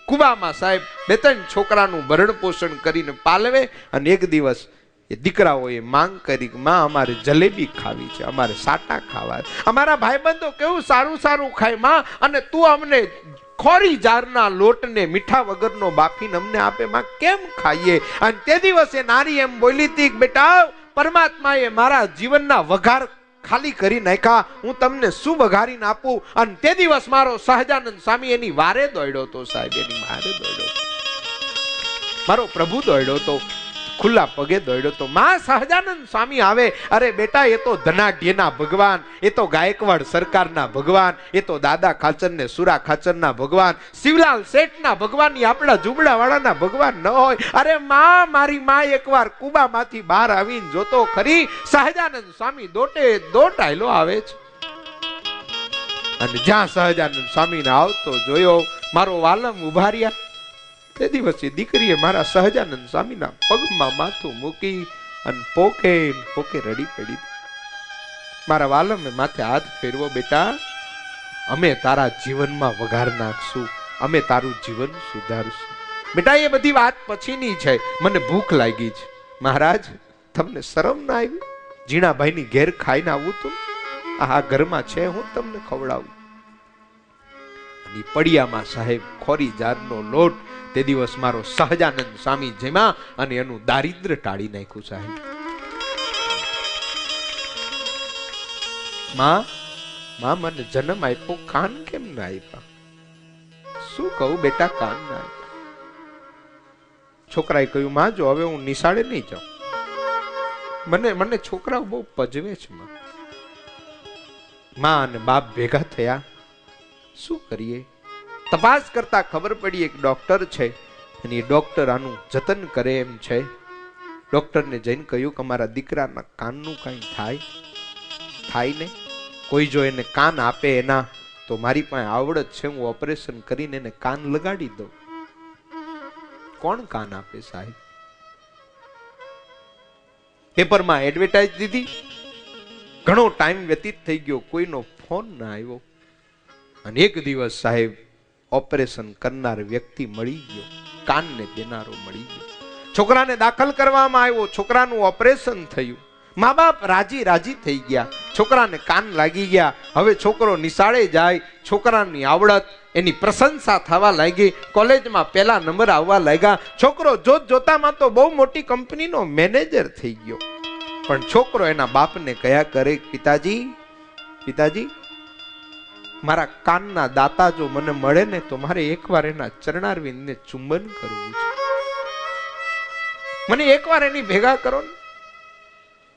કુવામાં સાહેબ 2-3 છોકરાનું ભરણ પોષણ કરીને પાલવે. અને એક દિવસ એ દીકરાઓએ માંગ કરી, માં અમારે જલેબી ખાવી છે, અમારે સાટા ખાવા છે, અમારા ભાઈબંધો કેવું સારું સારું ખાય માં, અને તું અમને ખોરી જારના લોટને મીઠા વગરનો બાફીને અમને આપે, માં કેમ ખાઈએ? અને તે દિવસે નારી એમ બોલી હતી, બેટા પરમાત્માએ મારા જીવનના વઘાર ખાલી કરી નાખ્યા, હું તમને શું વઘારીને આપું? અને તે દિવસ મારો સહજાનંદ સ્વામી એની વારે દોડ્યો તો સાહેબ, એની વારે દોડ્યો. મારો પ્રભુ દોડ્યો તો, ખુલ્લા પગે દોડ્યો તો. માં સહજાનંદ સ્વામી આવે, અરે બેટા એ તો ધનાઢ્યના ભગવાન, એ તો ગાયકવાડ સરકારના ભગવાન, એ તો દાદા ખાચર ને સુરા ખાચરના ભગવાન, શિવલાલ શેઠના ભગવાન, આપણા ઝુંબડા વાળાના ભગવાન ન હોય? અરે માં, મારી માં એકવાર કુબામાંથી બહાર આવીને જોતો ખરી, સહજાનંદ સ્વામી દોટે દોટ આયલો આવે છે. અને જ્યાં સહજાનંદ સ્વામીને આવતો જોયો, મારો વાલમ ઉભા રહ્યા. તે દિવસે દીકરીએ મારા સહજાનંદ સ્વામીના પગમાં માથું મૂકી અને પોકે પોકે રડી પડી. મારા વાલમે માથે હાથ ફેરવો, બેટા અમે તારા જીવનમાં વઘાર નાખશું, અમે તારું જીવન સુધારશું. બેટા એ બધી વાત પછીની છે, મને ભૂખ લાગી છે. મહારાજ તમને શરમ ના આવી? જીણાભાઈની ઘેર ખાઈને આવું તું? આ ઘરમાં છે, હું તમને ખવડાવું. અને પડિયામાં સાહેબ ખોરી જારનો લોટ તે દિવસ મારો સહજાનંદ સ્વામી જેમાં અને એનું દારિદ્ર ટાળી નાખ્યું. સાહેબ માં મને જન્મ આપ્યો, કાન કેમ ના આપ્યા? શું કહું બેટા, કાન ના આપ્યા? છોકરાએ કહ્યું, માં જો હવે હું નિશાળે નહીં જાઉં, મને છોકરાઓ બહુ પજવે છે. માં અને બાપ ભેગા થયા, શું કરીએ? તપાસ કરતા ખબર પડી એક ડોક્ટર છે અને એ ડોક્ટર આનું જતન કરે એમ છે. ડોક્ટરને જઈને કહ્યું કે મારા દીકરાના કાનનું કઈ થાય ને, કોઈ જો એને કાન આપે એના, તો મારી પાસે આવડત છે, હું ઓપરેશન કરીને એને કાન લગાડી દઉં. કોણ કાન આપે સાહેબ? પેપરમાં એડવર્ટાઇઝ દીધી, ઘણો ટાઈમ વ્યતીત થઈ ગયો, કોઈનો ફોન ના આવ્યો. અને એક દિવસ સાહેબ ઓપરેશન કરનાર વ્યક્તિ મળી ગયો, કાનને દેનારો મળી ગયો. છોકરાને દાખલ કરવામાં આવ્યો, છોકરાનું ઓપરેશન થયું. મા બાપ રાજી થઈ ગયા, છોકરાને કાન લાગી ગયા. હવે છોકરો નિશાળે જાય, છોકરાની આવડત એની પ્રશંસા થવા લાગી, કોલેજમાં પહેલા નંબર આવવા લાગ્યા. છોકરો જોતામાં તો બહુ મોટી કંપનીનો મેનેજર થઈ ગયો. પણ છોકરો એના બાપને કયા કરે, પિતાજી મારા કાનના દાતા જો મને મળે ને તો મારે એકવાર એના ચરણારવિંદને ચુંબન કરવું છે, મને એકવાર એની ભેગા કરો ને.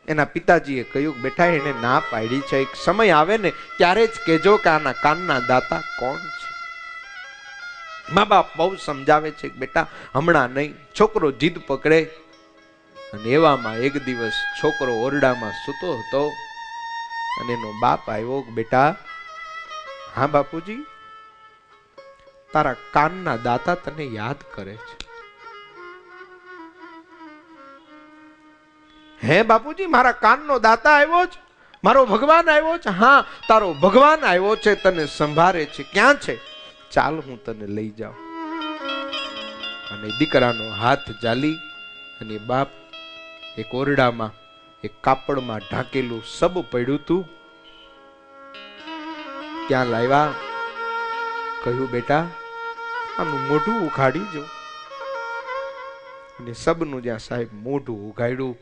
એના પિતાજીએ કહ્યું, બેટા એને ના પાડી છે, એક સમય આવે ને ત્યારે જ કહેજો કે આના કાનના દાતા કોણ છે. મા બાપ બહુ સમજાવે છે કે બેટા હમણાં નહીં. છોકરો જીદ પકડે અને એવામાં એક દિવસ છોકરો ઓરડામાં સૂતો હતો અને એનો બાપ આવ્યો, બેટા હા બાપુજી, તારા કાનના દાતા તને યાદ કરે છે. હે બાપુજી, મારા કાનનો દાતા આવ્યો છે, મારો ભગવાન આવ્યો છે? હા, તારો ભગવાન આવ્યો છે, તને સંભાળે છે. ક્યાં છે? ચાલ હું તને લઈ જાઉં. અને દીકરાનો હાથ જાલી અને બાપ એક ઓરડામાં એક કાપડમાં ઢાંકેલું સબ પડ્યું તું, ત્યાં લાવ્યા. કહ્યું, બેટા આનું મોઢું ઉઘાડી જો. અને સબનું જ્યાં સાહેબ મોઢું ઉઘાડ્યું,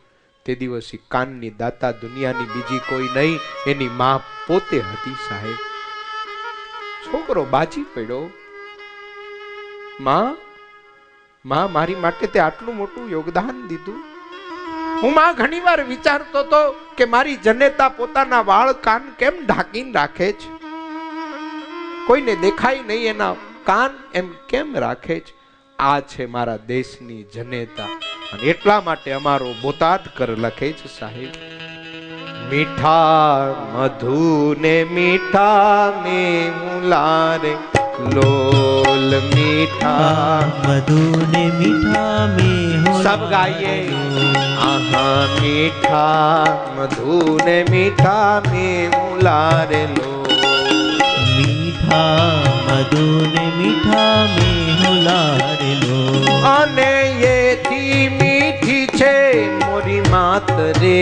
તે દિવસે કાનની દાતા દુનિયાની બીજી કોઈ નહીં, એની માં પોતે હતી સાહેબ. છોકરો બાજી પડ્યો, માં મારી માટે તે આટલું મોટું યોગદાન દીધું. હું માં ઘણી વાર વિચારતો હતો કે મારી જનેતા પોતાના વાળ કાન કેમ ઢાંકીને રાખે છે, કોઈને દેખાય નહીં એના કાન એમ કેમ રાખે છે. આ છે મારા દેશની જનેતા. અને એટલા માટે અમારો બોતાદકર લખે છે સાહેબ, મીઠા મધુ ને મીઠા મેહુલા રે લોલ, મીઠા મધુ ને મીઠા મેહુલા. સબ ગાઈએ, આહા મીઠા મધુ ને મીઠા મેહુલા રે લોલ, મીઠા મધુ ને મીઠા મેહુલા રે લોલ. અને એથી મીઠી છે મોરી માત રે,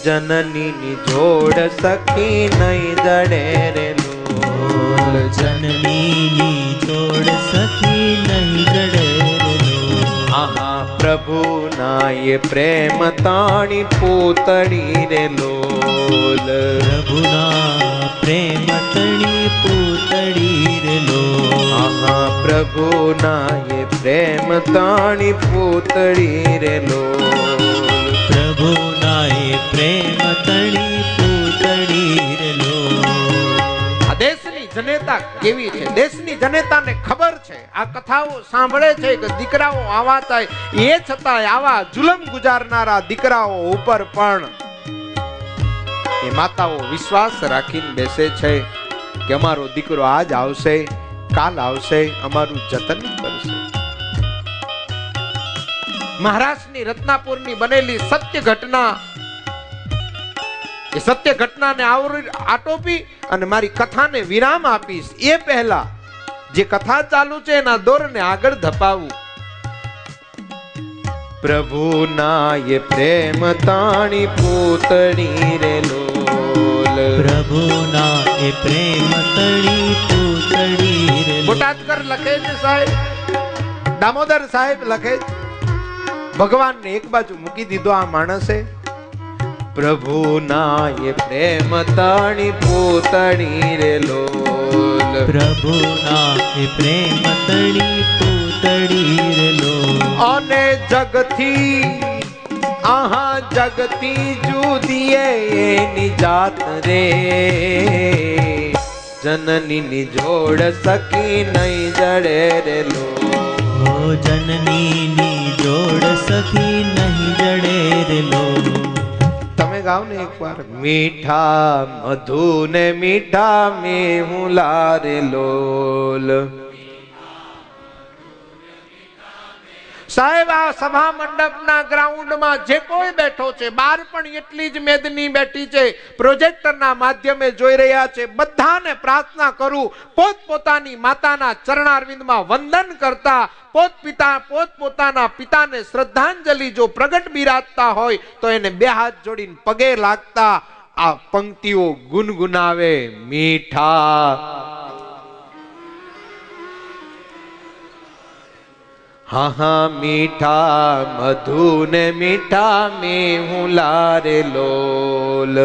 જનનીની જોડ સખી નહીં જડે રે લોલ, જનનીની જોડ સખી નહીં જડે રે લોલ. આહા પ્રભુના એ પ્રેમ તાણી પૂતળી રે લોલ, પ્રભુના પ્રેમ તણી પૂતળી રે લોલ. આહા પ્રભુના એ પ્રેમ તાણી પૂતળી રે લોલ, પ્રભુના એ પ્રેમ તણી પૂતળી રે લોલ. આ દેશની જનેતા કેવી છે, દેશની જનેતાને ખબર છે. આ કથાઓ સાંભળે છે કે દીકરાઓ આવા થાય, એ છતાં આવા જુલમ ગુજારનારા દીકરાઓ ઉપર પણ એ માતાઓ વિશ્વાસ રાખીને બેસે છે કે અમારો દીકરો આજ આવશે, કાલ આવશે, અમારું જતન કરશે. મહારાષ્ટ્રની રત્નાપુરની બનેલી સત્ય ઘટના, એ સત્ય ઘટનાને આટોપી અને મારી કથાને વિરામ આપીશ એ પહેલા જે કથા ચાલુ છે એના દોરને આગળ ધપાવું. પ્રભુના એ પ્રેમ તાણી પૂતળી રે લોલ, પ્રભુના એ પ્રેમ તણી પૂતળી રે લોલ. બોટાદકર લખે છે સાહેબ, દામોદર સાહેબ લખે છે, ભગવાનને એક બાજુ મૂકી દીધો આ માણસે. પ્રભુના એ પ્રેમ તાણી પૂતળી રે લોલ, પ્રભુના એ પ્રેમ તણી પૂતળી રે લોલ. અને જગથી આહા જગતી જુદીએ એની જાત રે, જનની જોડ સખી નહીં જડે રે લો. ઓ જનની જોડ સખી નહીં જડે રે લો. તમે ગાઓ ને એકવાર. મીઠા મધુ ને મીઠા મેહુલા રે લોલ. સાહેબ આ સભા મંડપના ગ્રાઉન્ડમાં જે કોઈ બેઠો છે, બહાર પણ એટલી જ મેદની બેઠી છે, પ્રોજેક્ટરના માધ્યમે જોઈ રહ્યા છે, બધાને પ્રાર્થના કરું પોતપોતાની માતાના ચરણારવિંદમાં વંદન કરતા પોતપોતાના પિતાને શ્રદ્ધાંજલિ જો પ્રગટ બિરાજતા હોય તો એને બે હાથ જોડીને પગે લાગતા આ પંક્તિઓ ગુનગુનાવે. મીઠા હા હા મીઠા મધુ ને મીઠા મેહુલા રે લોલ.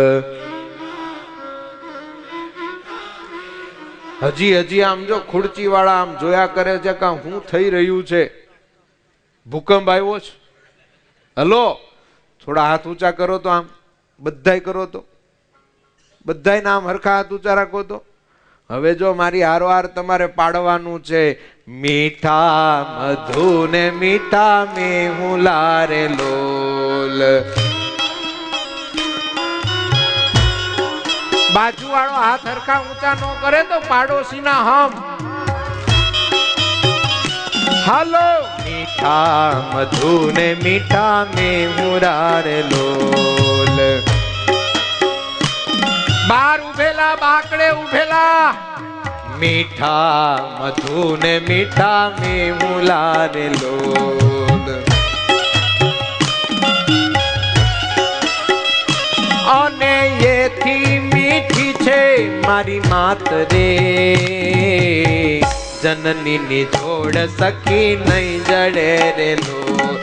હજી આમ જો ખુરચી વાળા આમ જોયા કરે છે કે શું થઈ રહ્યું છે, ભૂકંપ આવ્યો છે. હલો, થોડા હાથ ઊંચા કરો તો, આમ બધાય કરો તો, બધાય નામ હરખા હાથ ઊંચા રાખો તો. હવે જો મારી હારોહાર તમારે પાડવાનું છે. મીઠા મધુ ને મીઠા મેહુલા રે લોલ. બાજુ વાળો હાથ હરખા ઊંચા ન કરે તો પાડોશીના હમ. હાલો. મીઠા મધુ ને મીઠા મેહુલા રે લોલ. બાર ઉભેલા બાકડે ઉભેલા. મીઠા મધુ ને મીઠા મેહુલા રે લોલ. અને એથી મીઠી છે મારી માત રે, જનની ની જોડ સખી નહીં જડે રે લોલ.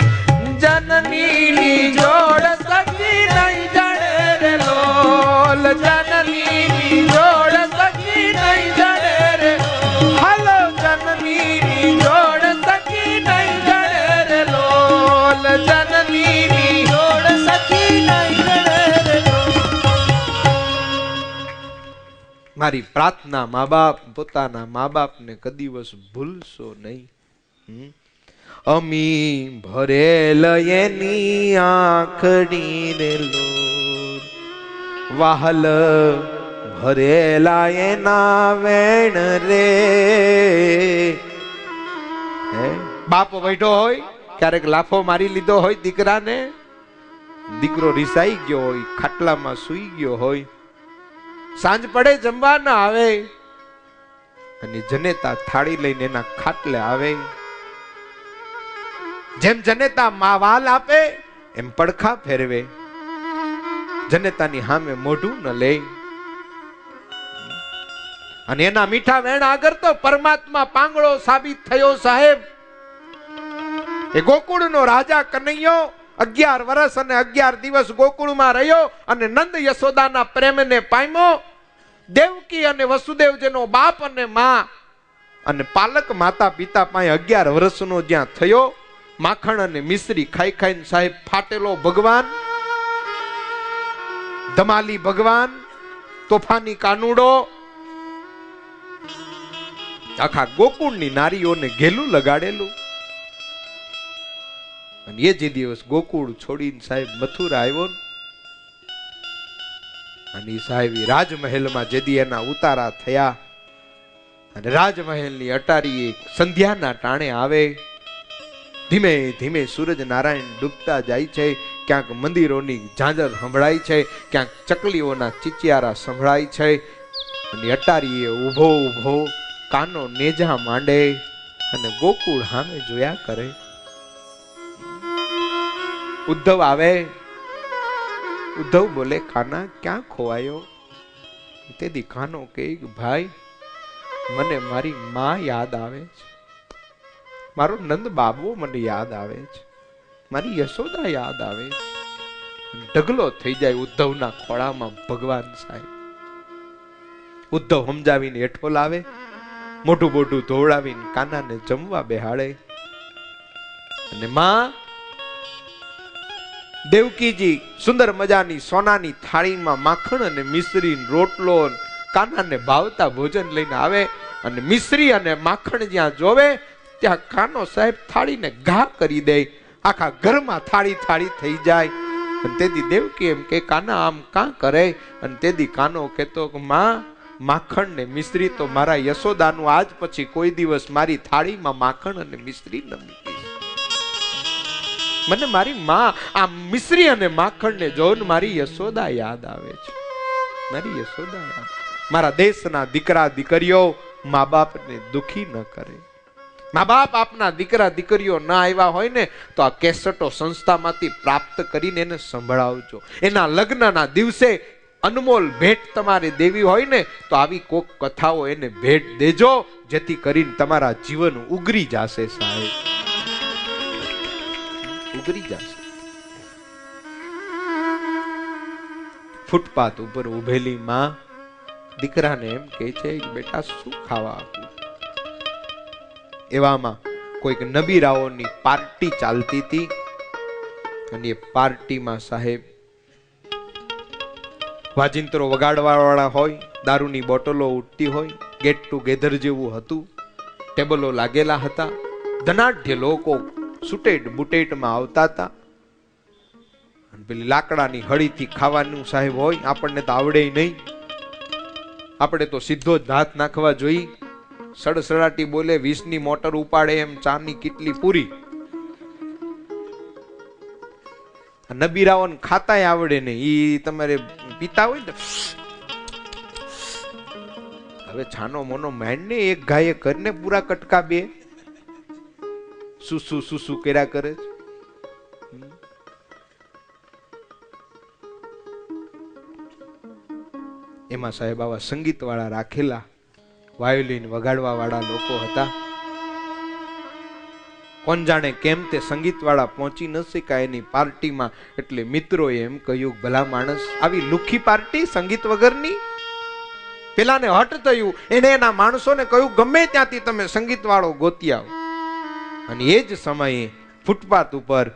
જનની ની જોડ સખી નહીં જડે રે લોલ. જનની ની જોડ સખી નહીં જડે રે. હાલો. જનની ની જોડ સખી નહીં જડે રે લોલ. જનની ની જોડ સખી નહીં જડે રે લોલ. મારી પ્રાર્થના મા બાપ પોતાના મા બાપને કદીવસ ભૂલશો નહીં. અમી ભરેલ એની આંખડી રે લોલ. વાહલ ભરેલા એના વેણ રે. બાપ બેઠો હોય, ક્યારેક લાફો મારી લીધો હોય દીકરાને, દીકરો રિસાઈ ગયો હોય, ખાટલામાં સૂઈ ગયો હોય, સાંજ પડે જમવા ના આવે અને જનેતા થાળી લઈને એના ખાટલે આવે. જેમ જનેતા માવાલ આપે એમ પડખા ફેરવે, જનેતાની સામે મોઢું ન લે. અને એના મીઠા વેણ આગળ તો પરમાત્મા પાંગળો સાબિત થયો સાહેબ. એ ગોકુળનો રાજા કનૈયો 11 વર્ષ અને 11 દિવસ ગોકુળમાં રહ્યો અને નંદ યશોદાના પ્રેમને પામ્યો. દેવકી અને વસુદેવ જેનો બાપ અને માં અને પાલક માતા પિતા પાસે 11 વર્ષનો જ્યાં થયો, માખણ અને મિશ્રી ખાઈ ખાઈને સાહેબ ફાટેલો ભગવાન, ધમાલી ભગવાન, તોફાની કાનુડો, આખા ગોકુળની નારીઓને ઘેલું લગાડેલું. અને એ જે દિવસ ગોકુળ છોડીને સાહેબ મથુરા આવ્યો અને સાહેબ રાજમહેલમાં જેદી એના ઉતારા થયા અને રાજમહેલની અટારી એક સંધ્યાના ટાણે આવે. ધીમે ધીમે સૂરજ નારાયણ ડૂબતા જાય છે. ક્યાંક મંદિરોની ઝાંઝર સંભળાય છે, ક્યાંક ચકલીઓના ચીચિયારા સંભળાય છે. અને અટારીએ ઊભો ઊભો કાનો નેજા માંડે અને ગોકુળ સામે જોયા કરે. ઉદ્ધવ આવે. ઉદ્ધવ બોલે, કાના ક્યાં ખોવાયો? તેથી કાનો કહે, ભાઈ મને મારી માં યાદ આવે છે, મારો નંદ બાબો મને યાદ આવે છે, મારી યશોદા યાદ આવે છે. ઢગલો થઈ જાય ઉદ્ધવના ખોળામાં ભગવાન સાહેબ. ઉદ્ધવ સમજાવીને હેઠો લાવે, મોઢું મોઢું ધોવડાવીને કાનાને જમવા બેહાડે. અને માં દેવકીજી સુંદર મજાની સોનાની થાળીમાં માખણ અને મિશ્રી રોટલો કાનાને ભાવતા ભોજન લઈને આવે. અને મિશ્રી અને માખણ જ્યાં જોવે ત્યાં કાનો સાહેબ થાળીને ઘા કરી દે. આખા ઘરમાં થાળી થાળી થઈ જાય. અને તેથી દેવકી એમ કે કાના આમ કાં કરે? અને તેથી કાનો કહેતો કે માં માખણ ને મિશ્રી તો મારા યશોદાનું આજ પછી કોઈ દિવસ મારી થાળીમાં માખણ અને મિશ્રી ન મૂકીશ. મને મારી માં આ મિશ્રી અને માખણ ને જોઈને મારી યશોદા યાદ આવે છે, મારી યશોદા યાદ. મારા દેશના દીકરા દીકરીઓ મા બાપને દુખી ન કરે. મા બાપ આપના દીકરા દીકરીઓ ના આવ્યા હોય ને તો આ કેસેટો સંસ્થામાંથી પ્રાપ્ત કરીને એને સંભળાવજો. એના લગ્નના દિવસે અનમોલ ભેટ તમારે દેવી હોય ને તો આવી કોક કથાઓ એને ભેટ દેજો, જેથી કરીને તમારા જીવન ઉગરી જશે સાહેબ, ઉગરી જશે. ફૂટપાથ ઉપર ઉભેલી માં દીકરાને એમ કહે છે કે બેટા શું ખાવા આપું? એવામાં કોઈક નબીરાઓની પાર્ટી ચાલતી હતી. અને એ પાર્ટીમાં સાહેબ વાજિંત્રો વગાડવા વાળા હોય, દારૂની બોટલો ઉઠતી હોય, ગેટ ટુગેધર જેવું હતું, ટેબલો લાગેલા હતા, ધનાઢ્ય લોકો સુટેટ બુટેટમાં આવતા હતા. પેલી લાકડાની હળીથી ખાવાનું સાહેબ હોય, આપણને તો આવડે નહીં, આપણે તો સીધો જ હાથ નાખવા જોઈ. સડસડાટી બોલે, 20ની મોટર ઉપાડે એમ ચાની કેટલી પૂરી. નબીરાઓને ખાતાય આવડે ને, ઈ તમારે પીતા હોય ને હવે છાનો મોનો માંડ ને એક ગાયે કરીને પૂરા કટકા બે સુસુ સુસુ કર્યા કરે છે. એમાં સાહેબ આવા સંગીત વાળા રાખેલા, વાયોલિન વગાડવા વાળા લોકો હતા. કોણ જાણે કેમ તે સંગીત વાળા પહોંચી ન શક્યા એની પાર્ટીમાં. એટલે મિત્રોએ એમ કહ્યું, ભલા માણસ, આવી લુખી પાર્ટી સંગીત વગરની? પેલાને હટ થયું. એને એના માણસોને કહ્યું, ગમે ત્યાંથી તમે સંગીત વાળો ગોતી આવો. અને એ જ સમયે ફૂટપાથ ઉપર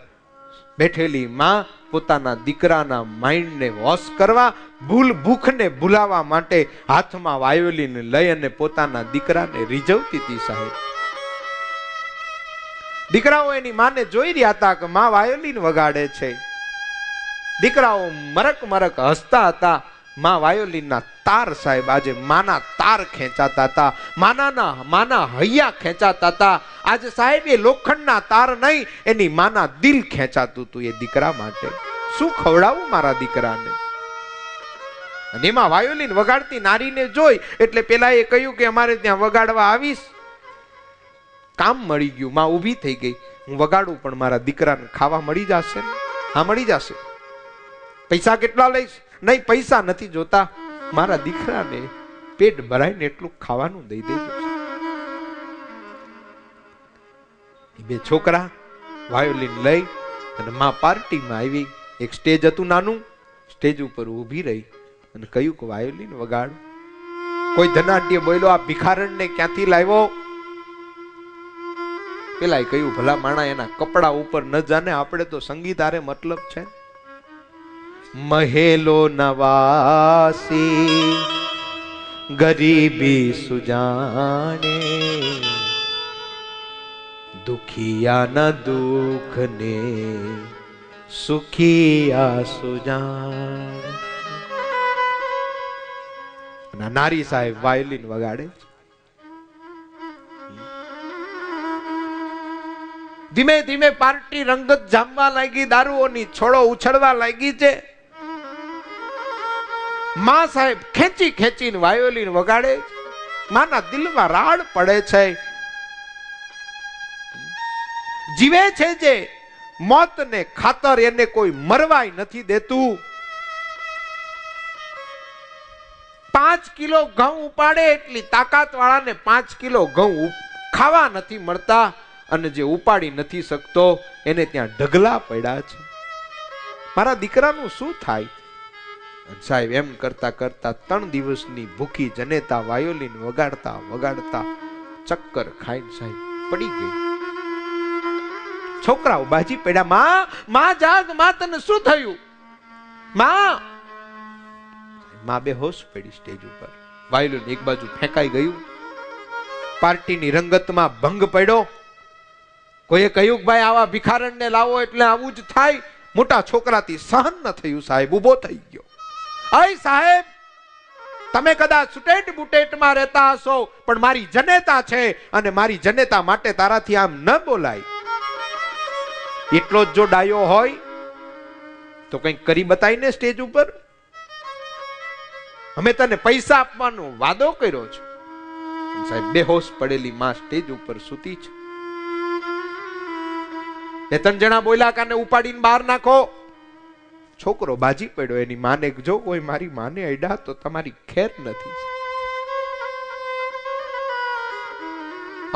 બેઠેલી માં પોતાના દીકરાના માઇન્ડને વોશ કરવા, ભૂલ ભૂખને ભૂલાવા માટે હાથમાં વાયોલિન લઈ અને પોતાના દીકરાને રીઝવતી હતી સાહેબ. દીકરાઓ એની માને જોઈ રહ્યા હતા કે માં વાયોલિન વગાડે છે. દીકરાઓ મરક મરક હસતા હતા. માં વાયોલિનના તાર સાહેબ આજે માના તાર ખેંચાતા હતા, માના હૈયા ખેંચાતા હતા. આજે સાહેબ એ લોખંડના તાર નહીં, એની માના દિલ ખેંચાતું હતું એ દીકરા માટે. શું ખવડાવું મારા દીકરાને? અને એમાં વાયોલિન વગાડતી નારીને જોઈ એટલે પેલા એ કહ્યું કે અમારે ત્યાં વગાડવા આવીશ. કામ મળી ગયું. માં ઊભી થઈ ગઈ, હું વગાડું પણ મારા દીકરાને ખાવા મળી જશે? હા મળી જશે. પૈસા કેટલા લઈશ? નહીં, પૈસા નથી જોતા, મારા દીકરાને પેટ ભરાઈને એટલું ખાવાનું દઈ દેજો. બે છોકરા વાયોલિન લઈ અને માં પાર્ટીમાં આવી. એક સ્ટેજ હતું નાનું, સ્ટેજ ઉપર ઊભી રહી અને કહ્યું કે વાયોલિન વગાડ. કોઈ ધનાઢ્ય બોલ્યો, આ ભિખારણને ક્યાંથી લાવ્યો? પેલા કહ્યું, ભલા માણા એના કપડા ઉપર ન જાને, આપણે તો સંગીત હારે મતલબ છે. મહેલો નવાસી ગરીબી સુજાણે, દુખિયાના દુઃખ ને સુખિયા સુજાણે. અને નારી સાહેબ વાયોલિન વગાડે. ધીમે ધીમે પાર્ટી રંગત જામવા લાગી, દારૂઓની છોડો ઉછળવા લાગી છે. માં સાહેબ ખેંચી ખેંચીને વાયોલિન વગાડે. માના દિલમાં રાડ પડે છે. જીવે છે જે મોતને ખાતર, એને કોઈ મરવાય નથી દેતું. 5 કિલો ઘઉં ઉપાડે એટલી તાકાત વાળાને 5 કિલો ઘઉં ખાવા નથી મળતા, અને જે ઉપાડી નથી શકતો એને ત્યાં ઢગલા પડ્યા છે. મારા દીકરાનું શું થાય? સાહેબ એમ કરતા કરતા 3 દિવસની ભૂખી જનેતા વાયોલિન વગાડતા વગાડતા ચક્કર ખાઈને સાહેબ પડી ગઈ. છોકરાઓ બાજી પડ્યા, માં માં જાગ, માં તને શું થયું? માં બેહોશ પડી સ્ટેજ ઉપર. વાયોલિન એક બાજુ ફેંકાઈ ગયું. પાર્ટીની રંગતમાં ભંગ પડ્યો. કોઈએ કહ્યું કે ભાઈ આવા ભિખારણને લાવો એટલે આવું જ થાય. મોટા છોકરાથી સહન ન થયું સાહેબ, ઉભો થઈ ગયો. અય સાહેબ, તમે કદાચ સુટેટ બુટેટમાં રહેતા હશો, પણ મારી જનેતા છે અને મારી જનેતા માટે તારાથી આમ ન બોલાય. એટલો જ જો ડાયો હોય તો કંઈક કરી બતાવીને સ્ટેજ ઉપર. અમે તને પૈસા આપવાનો વાદો કર્યો છે. સાહેબ બેહોશ પડેલી માં સ્ટેજ ઉપર સૂતી છે. 2-3 જણા બોલ્યા કાને ઉપાડીને બહાર નાખો. છોકરો બાજી પડ્યો. એની માને જો કોઈ મારી માને અડ્યા તો તમારી ખેર નથી.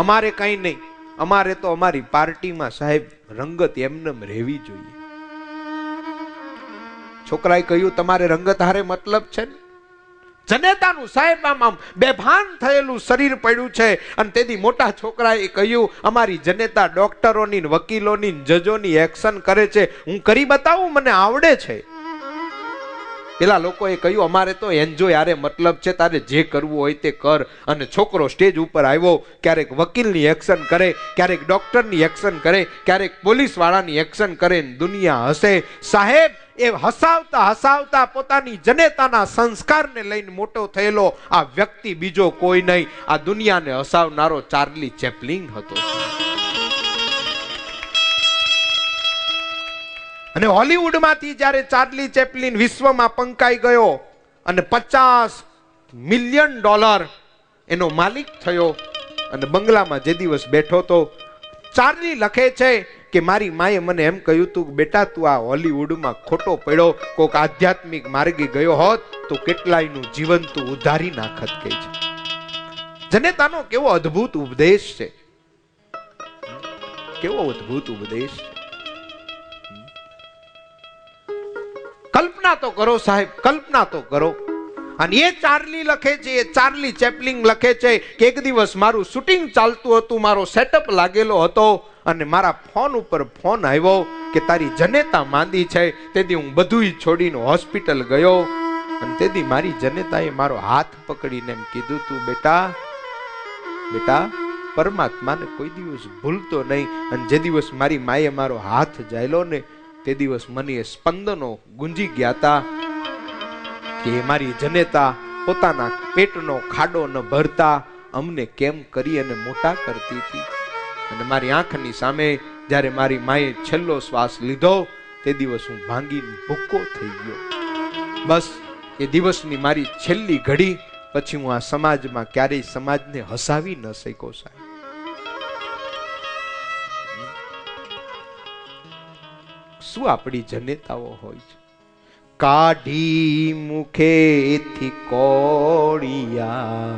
અમારે કઈ નહીં, અમારે તો અમારી પાર્ટીમાં સાહેબ રંગત એમનેમ રહેવી જોઈએ. છોકરાએ કહ્યું તમારે રંગત હારે મતલબ છે ને? જનેતાનું સાહેબ આમ બેભાન થયેલું શરીર પડ્યું છે. અને તેથી મોટા છોકરાએ કહ્યું અમારી જનેતા ડોક્ટરોની, વકીલોની, જજોની એક્શન કરે છે, હું કરી બતાવું, મને આવડે છે. પેલા લોકોએ કહ્યું અમારે તો એન્જોય હારે મતલબ છે, તારે જે કરવું હોય તે કર. અને છોકરો સ્ટેજ ઉપર આવ્યો. ક્યારેક વકીલની એક્શન કરે, ક્યારેક ડોક્ટરની એક્શન કરે, ક્યારેક પોલીસ વાળાની એક્શન કરે. દુનિયા હસે. સાહેબ એ હસાવતા હસાવતા પોતાની જનેતાના સંસ્કારને લઈને મોટો થયેલો આ વ્યક્તિ બીજો કોઈ નહીં, આ દુનિયાને હસાવનારો ચાર્લી ચેપ્લિન હતો. અને હોલિવૂડમાંથી જ્યારે ચાર્લી ચેપ્લિન વિશ્વમાં પંકાઈ ગયો અને $50 મિલિયન એનો માલિક થયો અને બંગલામાં જે દિવસ બેઠો તો ચાર્લી લખે છે કે મારી માએ મને એમ કહ્યું તું બેટા તું આ હોલિવૂડમાં ખોટો પડ્યો, કોક આધ્યાત્મિક માર્ગે ગયો હોત તો કેટલાયનું જીવન તું ઉધારી નાખત. કહે છે જનેતાનો કેવો અદ્ભુત ઉપદેશ છે, કેવો અદ્ભુત ઉપદેશ. કલ્પના તો કરો સાહેબ, કલ્પના તો કરો. અને એ ચાર્લી લખે છે, એ ચાર્લી ચેપ્લિન લખે છે કે એક દિવસ મારું શૂટિંગ ચાલતું હતું, મારો સેટઅપ લાગેલો હતો અને મારા ફોન ઉપર ફોન આવ્યો કે તારી જનેતા માંદી છે. તેથી હું બધું છોડીને હોસ્પિટલ ગયો અને તેથી મારી જનેતાએ મારો હાથ પકડીને એમ કીધું તું બેટા બેટા પરમાત્માને કોઈ દિવસ ભૂલતો નહીં. અને જે દિવસ મારી માએ મારો હાથ જાયલો ને તે દિવસ મને એ સ્પંદનો ગુંજી ગયા હતા કે મારી જનેતા પોતાના પેટનો ખાડો ન ભરતા અમને કેમ કરી અને મોટા કરતી હતી. અને મારી આંખની સામે જ્યારે મારી માએ છેલ્લો શ્વાસ લીધો તે દિવસ હું ભાંગીને ભૂક્કો થઈ ગયો. બસ એ દિવસની મારી છેલ્લી ઘડી પછી હું આ સમાજમાં ક્યારેય સમાજને હસાવી ન શક્યો સાહેબ. શું આપણી જનેતાઓ હોય છે. કાઢી મુખેથી કોળિયા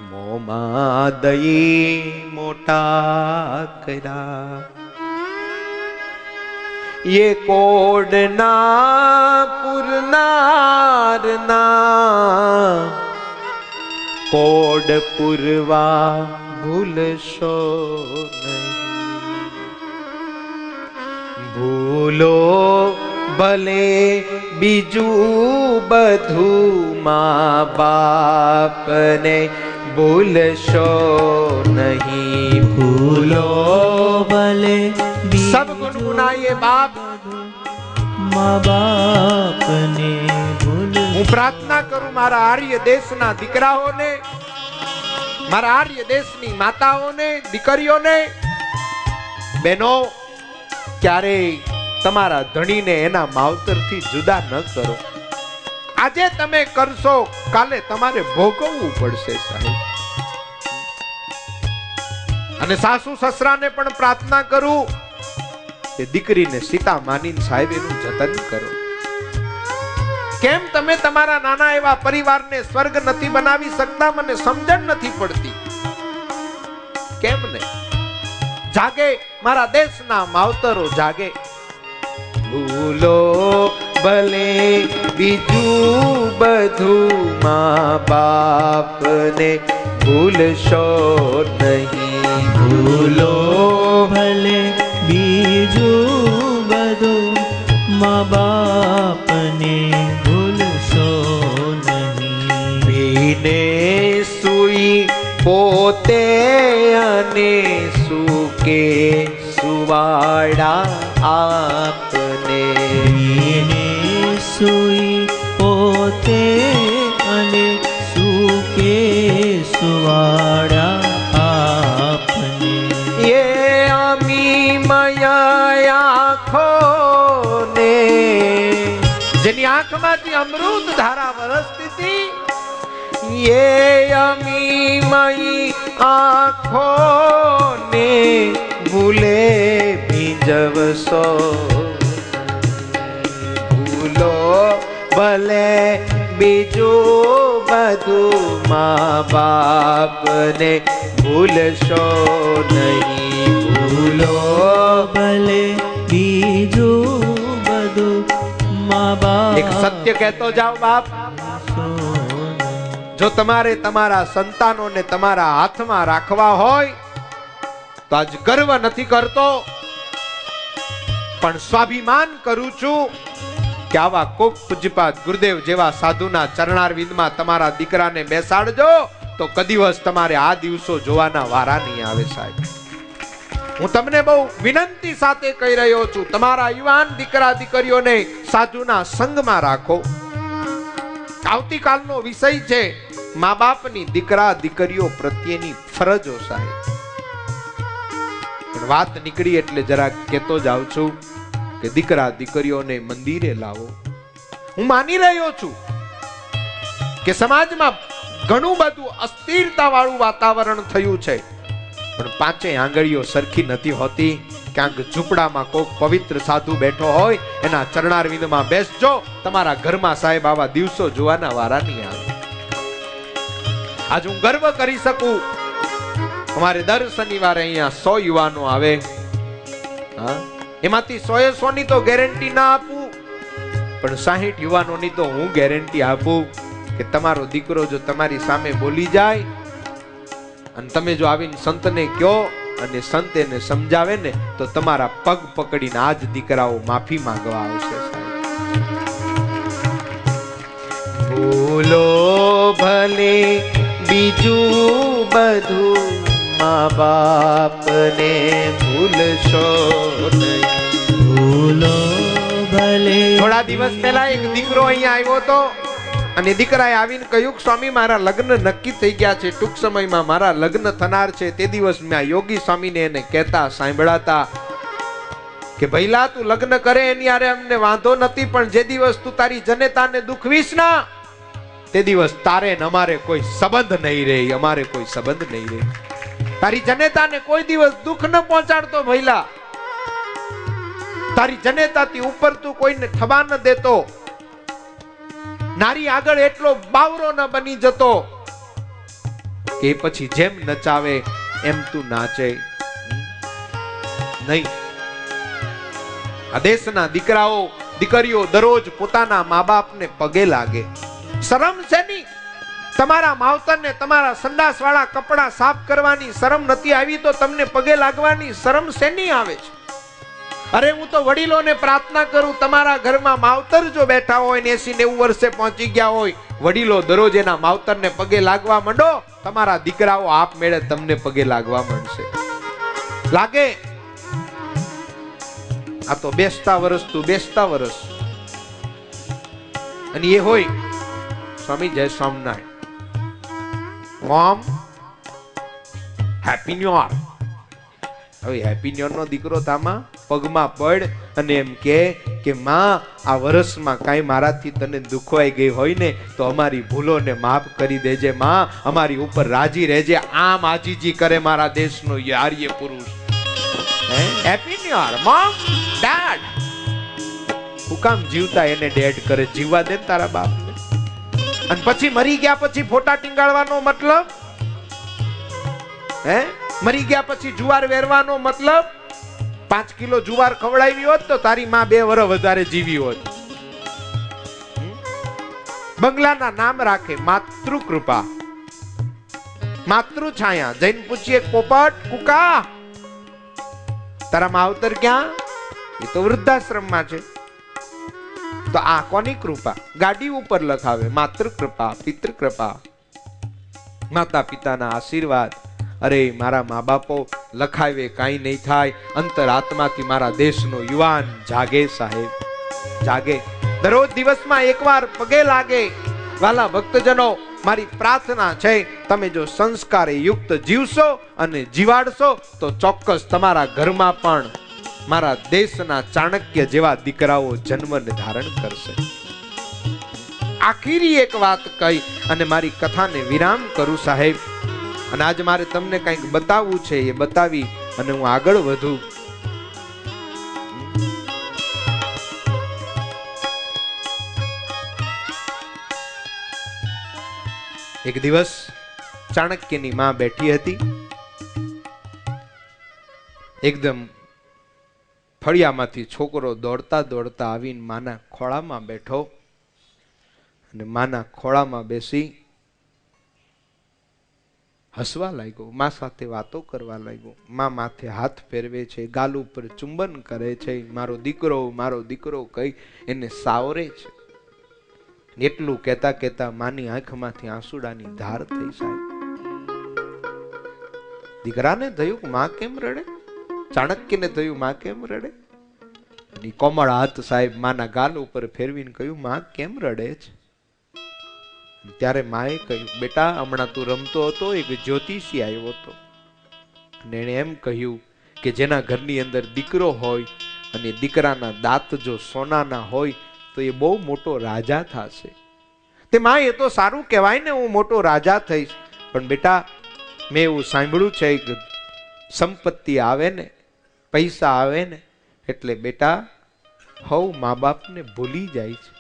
મોમાં દઈ મોટા કર્યા. ये कोडना पुरनारना कोड पुरवा भूलशो नहीं. भूलो भले बीजू બધું માં બાપને ભૂલશો નહીં. ભૂલો ભલે सब गुनगुनाइए बाप, माँ बाप ने भूल। હું પ્રાર્થના કરું મારા આર્ય દેશના દીકરાઓને, મારા આર્ય દેશની માતાઓને, દીકરીઓને, બહેનો, ક્યારેય તમારા ધણીને એના માવતરથી જુદા ન કરો. આજે તમે કરશો, કાલે તમારે ભોગવવું પડશે સાહેબ. અને સાસુ સસરાને પણ પ્રાર્થના કરું કે દીકરીને સીતા માનીને સાહેબ એનું જતન કરો. કેમ તમે તમારા નાના એવા પરિવારને સ્વર્ગ નથી બનાવી શકતા? મને સમજણ નથી પડતી. કેમ ને? જાગે મારા દેશના માવતરો, જાગે. ભૂલો ભલે બીજું બધું, મા બાપને ભૂલશો નહીં. ભૂલો ભલે બીજું બધું, माँ बाप ने भूलशो नहीं. ભીને સુઈ પોતે અને સુકે સુવાડા આપને. ભીને સુઈ પોતે અને સુકે સુવાડા આપને. એ અમી મયા આંખો ને, જેની આંખમાંથી અમૃત ધારા વરસતી હતી, એ અમી મઈ આંખો ને ભૂલે ભીંજવશો. ભૂલો ભલે બીજું બધું, મા બાપને ભૂલશો નહીં. ભૂલો ભલે બીજું બધું, માँ બાપ. એક સત્ય કહેતો જાઓ બાપ, જો તમારે તમારા સંતાનોને તમારા હાથમાં રાખવા હોય તો આજ ગર્વ નથી કરતો, પણ સ્વાભિમાન કરું છું કે આવા કોક પૂજ્યપાદ ગુરુદેવ જેવા સાધુના ચરણારવિંદમાં તમારા દીકરાને બેસાડજો તો કદીવસ તમારે આ દિવસો જોવાના વારા નહીં આવે સાહેબ. હું તમને બહુ વિનંતી સાથે કહી રહ્યો છું, તમારા યુવાન દીકરા દીકરીઓને સાધુના સંગમાં રાખો. આવતીકાલનો વિષય છે મા બાપની દીકરા દીકરીઓ પ્રત્યેની ફરજો સાહેબ. પણ વાત નીકળી એટલે જરા કહેતો જાઉં છું કે દીકરા દીકરીઓને મંદિરે લાવો. હું માની રહ્યો છું કે સમાજમાં ઘણું બધું અસ્થિરતા વાળું વાતાવરણ થયું છે, પણ પાંચે આંગળીઓ સરખી નથી હોતી. ક્યાંક ઝૂંપડામાં કોક પવિત્ર સાધુ બેઠો હોય એના ચરણારવિંદમાં બેસજો, તમારા ઘરમાં સાહેબ આવા દિવસો જોવાના વારા નહીં આવે. આજ હું ગર્વ કરી શકું, અમારે દર શનિવારે અહીંયા 100 યુવાનો આવે. હા, એમાંથી 100 ની તો ગેરંટી ના આપું, પણ 60 યુવાનોની તો હું ગેરંટી આપું કે તમારો દીકરો જો તમારી સામે બોલી જાય અને તમે જો આવીને સંતને કહો અને સંત એને સમજાવે ને તો તમારા પગ પકડીને આજ દીકરાઓ માફી માંગવા આવશે સાહેબ. ભૂલો ભલે બીજું બધું, મા બાપને ભૂલશો નહીં. ભૂલો ભલે. થોડા દિવસ પહેલા એક દીકરો અહીંયા આવ્યો હતો અને દીકરાએ આવીને કહ્યું, સ્વામી મારા લગ્ન નક્કી થઈ ગયા છે, ટૂંક સમયમાં મારા લગ્ન થનાર છે. તે દિવસ મેં યોગી સ્વામીને એને કહેતા સાંભળાતા કે ભઈલા તું લગ્ન કરે એની હારે અમને વાંધો નથી, પણ જે દિવસ તું તારી જનેતાને દુખવીશ ના તે દિવસ તારે ને અમારે કોઈ સંબંધ નહીં રહે, અમારે કોઈ સંબંધ નહીં રહે. તારી જનેતાને કોઈ દિવસ દુઃખ ન પહોંચાડતો ભઈલા, તારી જનેતાથી ઉપર તું કોઈને ઠબા ન દેતો, નારી આગળ એટલો બાવરો ન બની જતો કે પછી જેમ નચાવે એમ તું નાચે નહીં. આ દેશના દીકરાઓ દીકરીઓ દરરોજ પોતાના મા બાપને પગે લાગે. શરમ છે નહીં? તમારા માવતરને તમારા સંડાસ વાળા કપડા સાફ કરવાની શરમ નથી આવી તો તમને પગે લાગવાની શરમ શેની આવે છે? અરે હું તો વડીલોને પ્રાર્થના કરું, તમારા ઘરમાં માવતર જો બેઠા હોય ને 80-90 વર્ષે પહોંચી ગયા હોય, વડીલો દરરોજ એના માવતરને પગે લાગવા માંડો, તમારા દીકરાઓ આપમેળે તમને પગે લાગવા માંડશે. લાગે આ તો બેસતા વર્ષ તું બેસતા વર્ષ અને એ હોય સ્વામી જય Swaminarayan, mom happy new year. હવે હેપી ન્યુ યર નો દીકરો તામાં પગમાં પડ અને એમ કે માં આ વર્ષમાં કાંઈ મારાથી તને દુખવાઈ ગઈ હોય ને તો અમારી ભૂલોને માફ કરી દેજે માં, અમારી ઉપર રાજી રહેજે. આમ આજીજી કરે મારા દેશનો આર્ય પુરુષ. Happy new year mom dead. હું કામ જીવતા એને ડેડ કરે? જીવવા દે તારા બાપને. અને પછી મરી ગયા પછી ફોટા ટીંગાળવાનો મતલબ? મરી ગયા પછી જુવાર વેરવાનો મતલબ? 5 કિલો જુવાર ખવડાવી હોત તો તારી માં 2 વર્ષ વધારે જીવી હોત. બંગલાના નામ રાખે માતૃ કૃપા, માતૃ છાયા. જૈન પૂછીએ પોપટ કુકા તારા માવતર ક્યાં? એ તો વૃદ્ધાશ્રમમાં છે. તો આ કોની કૃપા? ગાડી ઉપર લખાવે માતૃ કૃપા, પિતૃ કૃપા, માતા પિતાના આશીર્વાદ. અરે મારા મા બાપો લખાવે કાંઈ નહીં થાય. અંતર આત્માથી મારા દેશનો યુવાન જાગે સાહેબ, જાગે. દરરોજ દિવસમાં એકવાર પગે લાગે. વાલા ભક્તજનો, મારી પ્રાર્થના છે તમે જો સંસ્કારે યુક્ત જીવશો અને જીવાડશો તો ચોક્કસ તમારા ઘરમાં પણ મારા દેશના ચાણક્ય જેવા દીકરાઓ જન્મને ધારણ કરશે. આખરી એક વાત કહી અને મારી કથાને વિરામ કરું સાહેબ. અને આજ મારે તમને કંઈક બતાવવું છે, એ બતાવી અને હું આગળ વધું. એક દિવસ ચાણક્યની માં બેઠી હતી. એકદમ ફળિયામાંથી છોકરો દોડતા દોડતા આવીને માના ખોળામાં બેઠો અને માના ખોળામાં બેસી હસવા લાગ્યો, માં સાથે વાતો કરવા લાગ્યો. માં માથે હાથ ફેરવે છે, ગાલ ઉપર ચુંબન કરે છે. મારો દીકરો કહી એને સાવરે છે. એટલું કહેતા કહેતા માની આંખમાંથી આંસુડાની ધાર થઈ સાહેબ. દીકરાને થયું માં કેમ રડે? ચાણક્યને થયું માં કેમ રડે? કોમળ હાથ સાહેબ માના ગાલ ઉપર ફેરવીને કહ્યું માં કેમ રડે છે? ત્યારે માએ કહ્યું બેટા હમણાં તું રમતો હતો, એક જ્યોતિષી આવ્યો હતો અને એને એમ કહ્યું કે જેના ઘરની અંદર દીકરો હોય અને દીકરાના દાંત જો સોનાના હોય તો એ બહુ મોટો રાજા થશે. તે માં એ તો સારું કહેવાય ને, હું મોટો રાજા થઈશ. પણ બેટા મેં એવું સાંભળ્યું છે કે સંપત્તિ આવે ને, પૈસા આવે ને એટલે બેટા હવ મા બાપને ભૂલી જાય છે.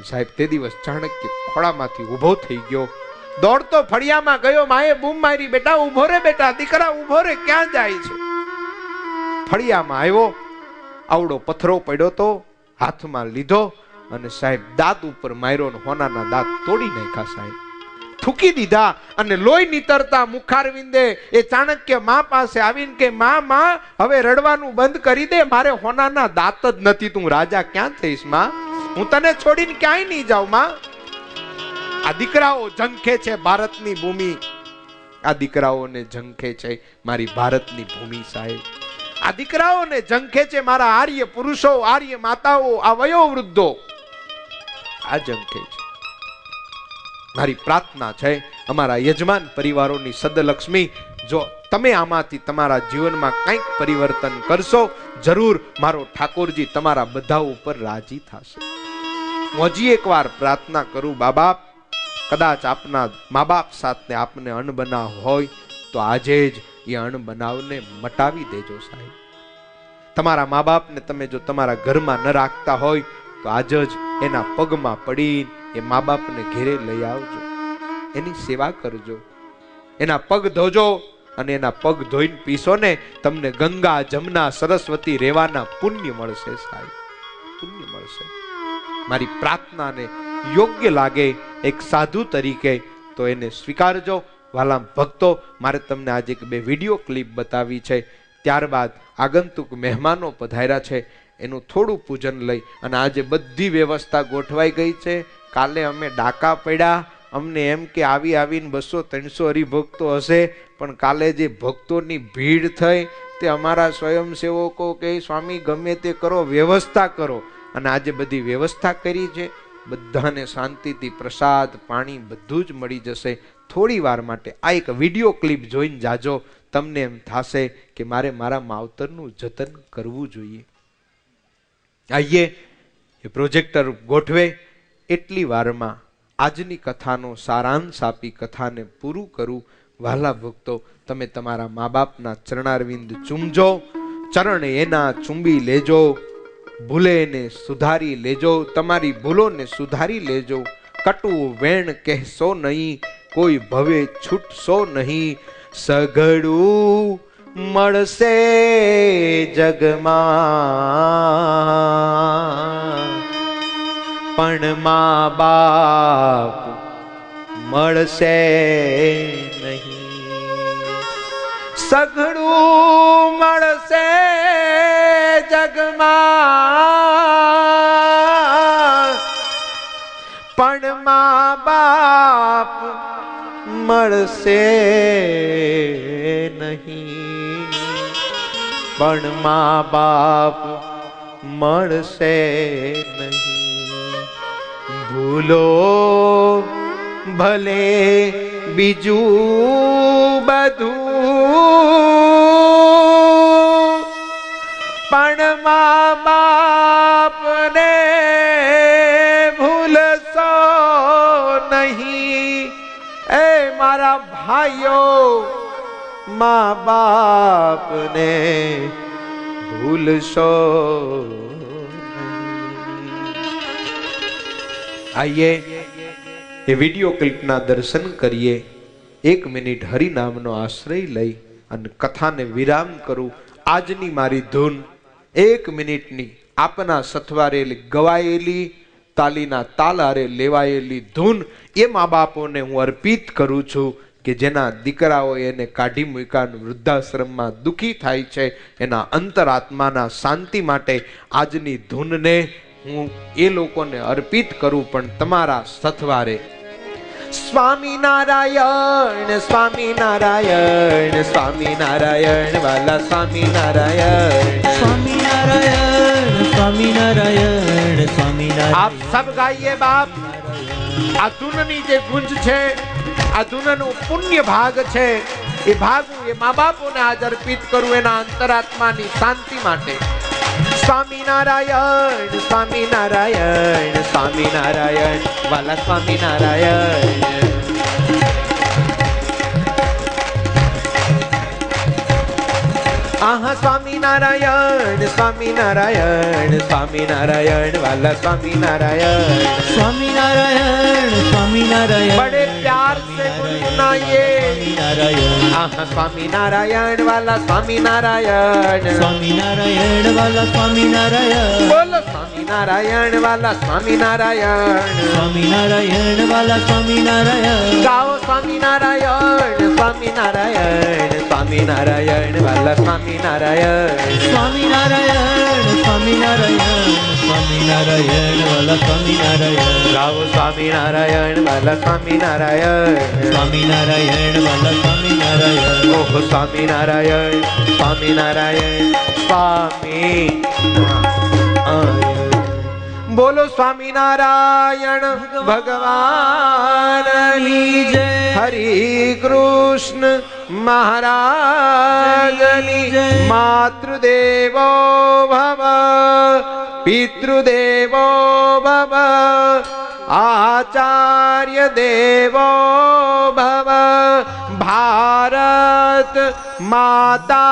સાહેબ તે દિવસ ચાણક્ય ખોળામાંથી ઉભો થઈ ગયો, દોડતો ફળિયામાં ગયો. માએ બૂમ મારી બેટા ઉભો રે, બેટા દીકરા ઉભો રે, ક્યાં જાય છે? ફળિયામાં આવ્યો, આવડો પથરો પડ્યો તો હાથમાં લીધો અને સાહેબ દાંત ઉપર માર્યો ને હોનાના દાંત તોડી નાખ્યા સાહેબ, થૂકી દીધા. અને લોહી નીતરતા મુખારવિંદે એ ચાણક્ય માં પાસે આવીને કે માં હવે રડવાનું બંધ કરી દે, મારે હોનાના દાંત જ નથી, તું રાજા ક્યાં થઈશ માં? હું તને છોડીને ક્યાંય નહીં જાઉં માં. આ દીકરાઓ ઝંખે છે ભારતની ભૂમિ, આ દીકરાઓને ઝંખે છે મારી ભારતની ભૂમિ સાહેબ. આ દીકરાઓને ઝંખે છે મારા આર્ય પુરુષો, આર્ય માતાઓ, આ વયોવૃદ્ધો આ ઝંખે છે. મારી પ્રાર્થના છે અમારા યજમાન પરિવારોની સદલક્ષ્મી, જો તમે આમાંથી તમારા જીવનમાં કંઈક પરિવર્તન કરશો, જરૂર મારો ઠાકોરજી તમારા બધા ઉપર રાજી થશે. હું હજી એકવાર પ્રાર્થના કરું, બાબા કદાચ આપના મા બાપ સાથે આપને અણબનાવ હોય તો આજે જ એ અણબનાવને મટાવી દેજો સાહેબ. તમારા મા બાપને તમે જો તમારા ઘરમાં ન રાખતા હોય તો આજ જ એના પગમાં પડીને એ મા બાપને ઘેરે લઈ આવજો, એની સેવા કરજો, એના પગ ધોજો અને એના પગ ધોઈને પીશો ને તમને ગંગા જમના સરસ્વતી રહેવાના પુણ્ય મળશે સાહેબ, પુણ્ય મળશે. મારી પ્રાર્થનાને યોગ્ય લાગે એક સાધુ તરીકે તો એને સ્વીકારજો. વાલા ભક્તો, મારે તમને આજે એક 2 વિડીયો ક્લિપ બતાવી છે, ત્યારબાદ આગંતુક મહેમાનો પધાર્યા છે એનું થોડું પૂજન લઈ અને આજે બધી વ્યવસ્થા ગોઠવાઈ ગઈ છે. કાલે અમે ડાકા પડ્યા, અમને એમ કે આવીને 200-300 હરિભક્તો હશે, પણ કાલે જે ભક્તોની ભીડ થઈ વખતે અમારા સ્વયંસેવકો કે સ્વામી ગમે તે કરો, વ્યવસ્થા કરો, અને આજે બધી વ્યવસ્થા કરી છે. બધાને શાંતિથી પ્રસાદ પાણી બધું જ મળી જશે. થોડી વાર માટે આ એક વિડીયો ક્લિપ જોઈને જાજો, તમને એમ થશે કે મારે મારા માવતરનું જતન કરવું જોઈએ. આઈએ એ પ્રોજેક્ટર ગોઠવે એટલી વારમાં આજની કથાનો સારાંશ આપી કથાને પૂરું કરું. વહાલા ભક્તો, તમે તમારા મા બાપના ચરણારવિંદ ચૂમજો, ચરણ એના ચૂંબી લેજો, ભૂલે ને સુધારી લેજો, તમારી ભૂલોને સુધારી લેજો. કટુ વેણ કહેશો નહીં, કોઈ ભવે છૂટશો નહીં. સઘળું મળશે જગમાં, પણ મા બાપ મળશે નહીં. સઘળું મળશે જગમાં, પણ મા બાપ મળશે નહીં. પણ મા બાપ મળશે નહીં. ભૂલો ભલે બીજું બધું, પણ મા બાપને ભૂલશો નહીં. એ મારા ભાઈઓ, મા બાપને ભૂલશો નહીં. આઈએ એ વિડીયો ક્લિપના દર્શન કરીએ. 1 મિનિટ હરિનામનો આશ્રય લઈ અને કથાને વિરામ કરું. આજની મારી ધૂન 1 મિનિટની આપના સથવારેલી ગવાયેલી તાલીના તાલારે લેવાયેલી ધૂન એ મા બાપોને હું અર્પિત કરું છું કે જેના દીકરાઓ એને કાઢી મૂક્યા, વૃદ્ધાશ્રમમાં દુઃખી થાય છે. એના અંતરાત્માના શાંતિ માટે આજની ધૂનને હું એ લોકોને અર્પિત કરું. પણ તમારા સથવારે સ્વામિનારાયણ સ્વામિનારાયણ સ્વામિનારાયણ વાલા સ્વામિનારાયણ સ્વામિનારાયણ સ્વામિનારાયણ સ્વામિનારાયણ. આપ સબ ગાઈએ બાપ. આ ધૂનની જે ગુંજ છે, આ ધૂનનો પુણ્ય ભાગ છે, એ ભાગ હું એ મા બાપોને આજ અર્પિત કરું એના અંતરાત્માની શાંતિ માટે. સ્વામિનારાયણ સ્વામિનારાયણ સ્વામિનારાયણ વાલા સ્વામિનારાયણ. આહા સ્વામિનારાયણ સ્વામિનારાયણ સ્વામિનારાયણ વાલા સ્વામિનારાયણ. સ્વામિનારાયણ સ્વામિનારાયણ बड़े प्यार से गुनगुनाइए. आहा स्वामीनारायण वाला स्वामीनारायण. સ્વામિનારાયણ વાલા સ્વામિનારાયણ. बोलो स्वामीनारायण वाला स्वामीनारायण. સ્વામિનારાયણ વાલા સ્વામિનારાયણ. गाओ स्वामीनारायण स्वामीनारायण स्वामीनारायण वाला स्वामीनारायण. સ્વામિનારાયણ સ્વામિનારાયણ સ્વામિનારાયણ વાલા સ્વામિનારાયણ. गाओ स्वामीनारायણ वाला स्वामीनारायण. સ્વામિનારાયણ વાલા સ્વામિનારાયણ. ओह स्वामीनारायण स्वामीनारायण स्वामीनारायण. बोलो स्वामीनारायण भगवाननी जय. हरि कृष्ण महाराजनी जय. मातृदेवो भव पितृदेवो भव आचार्य देवो भव. भारत माता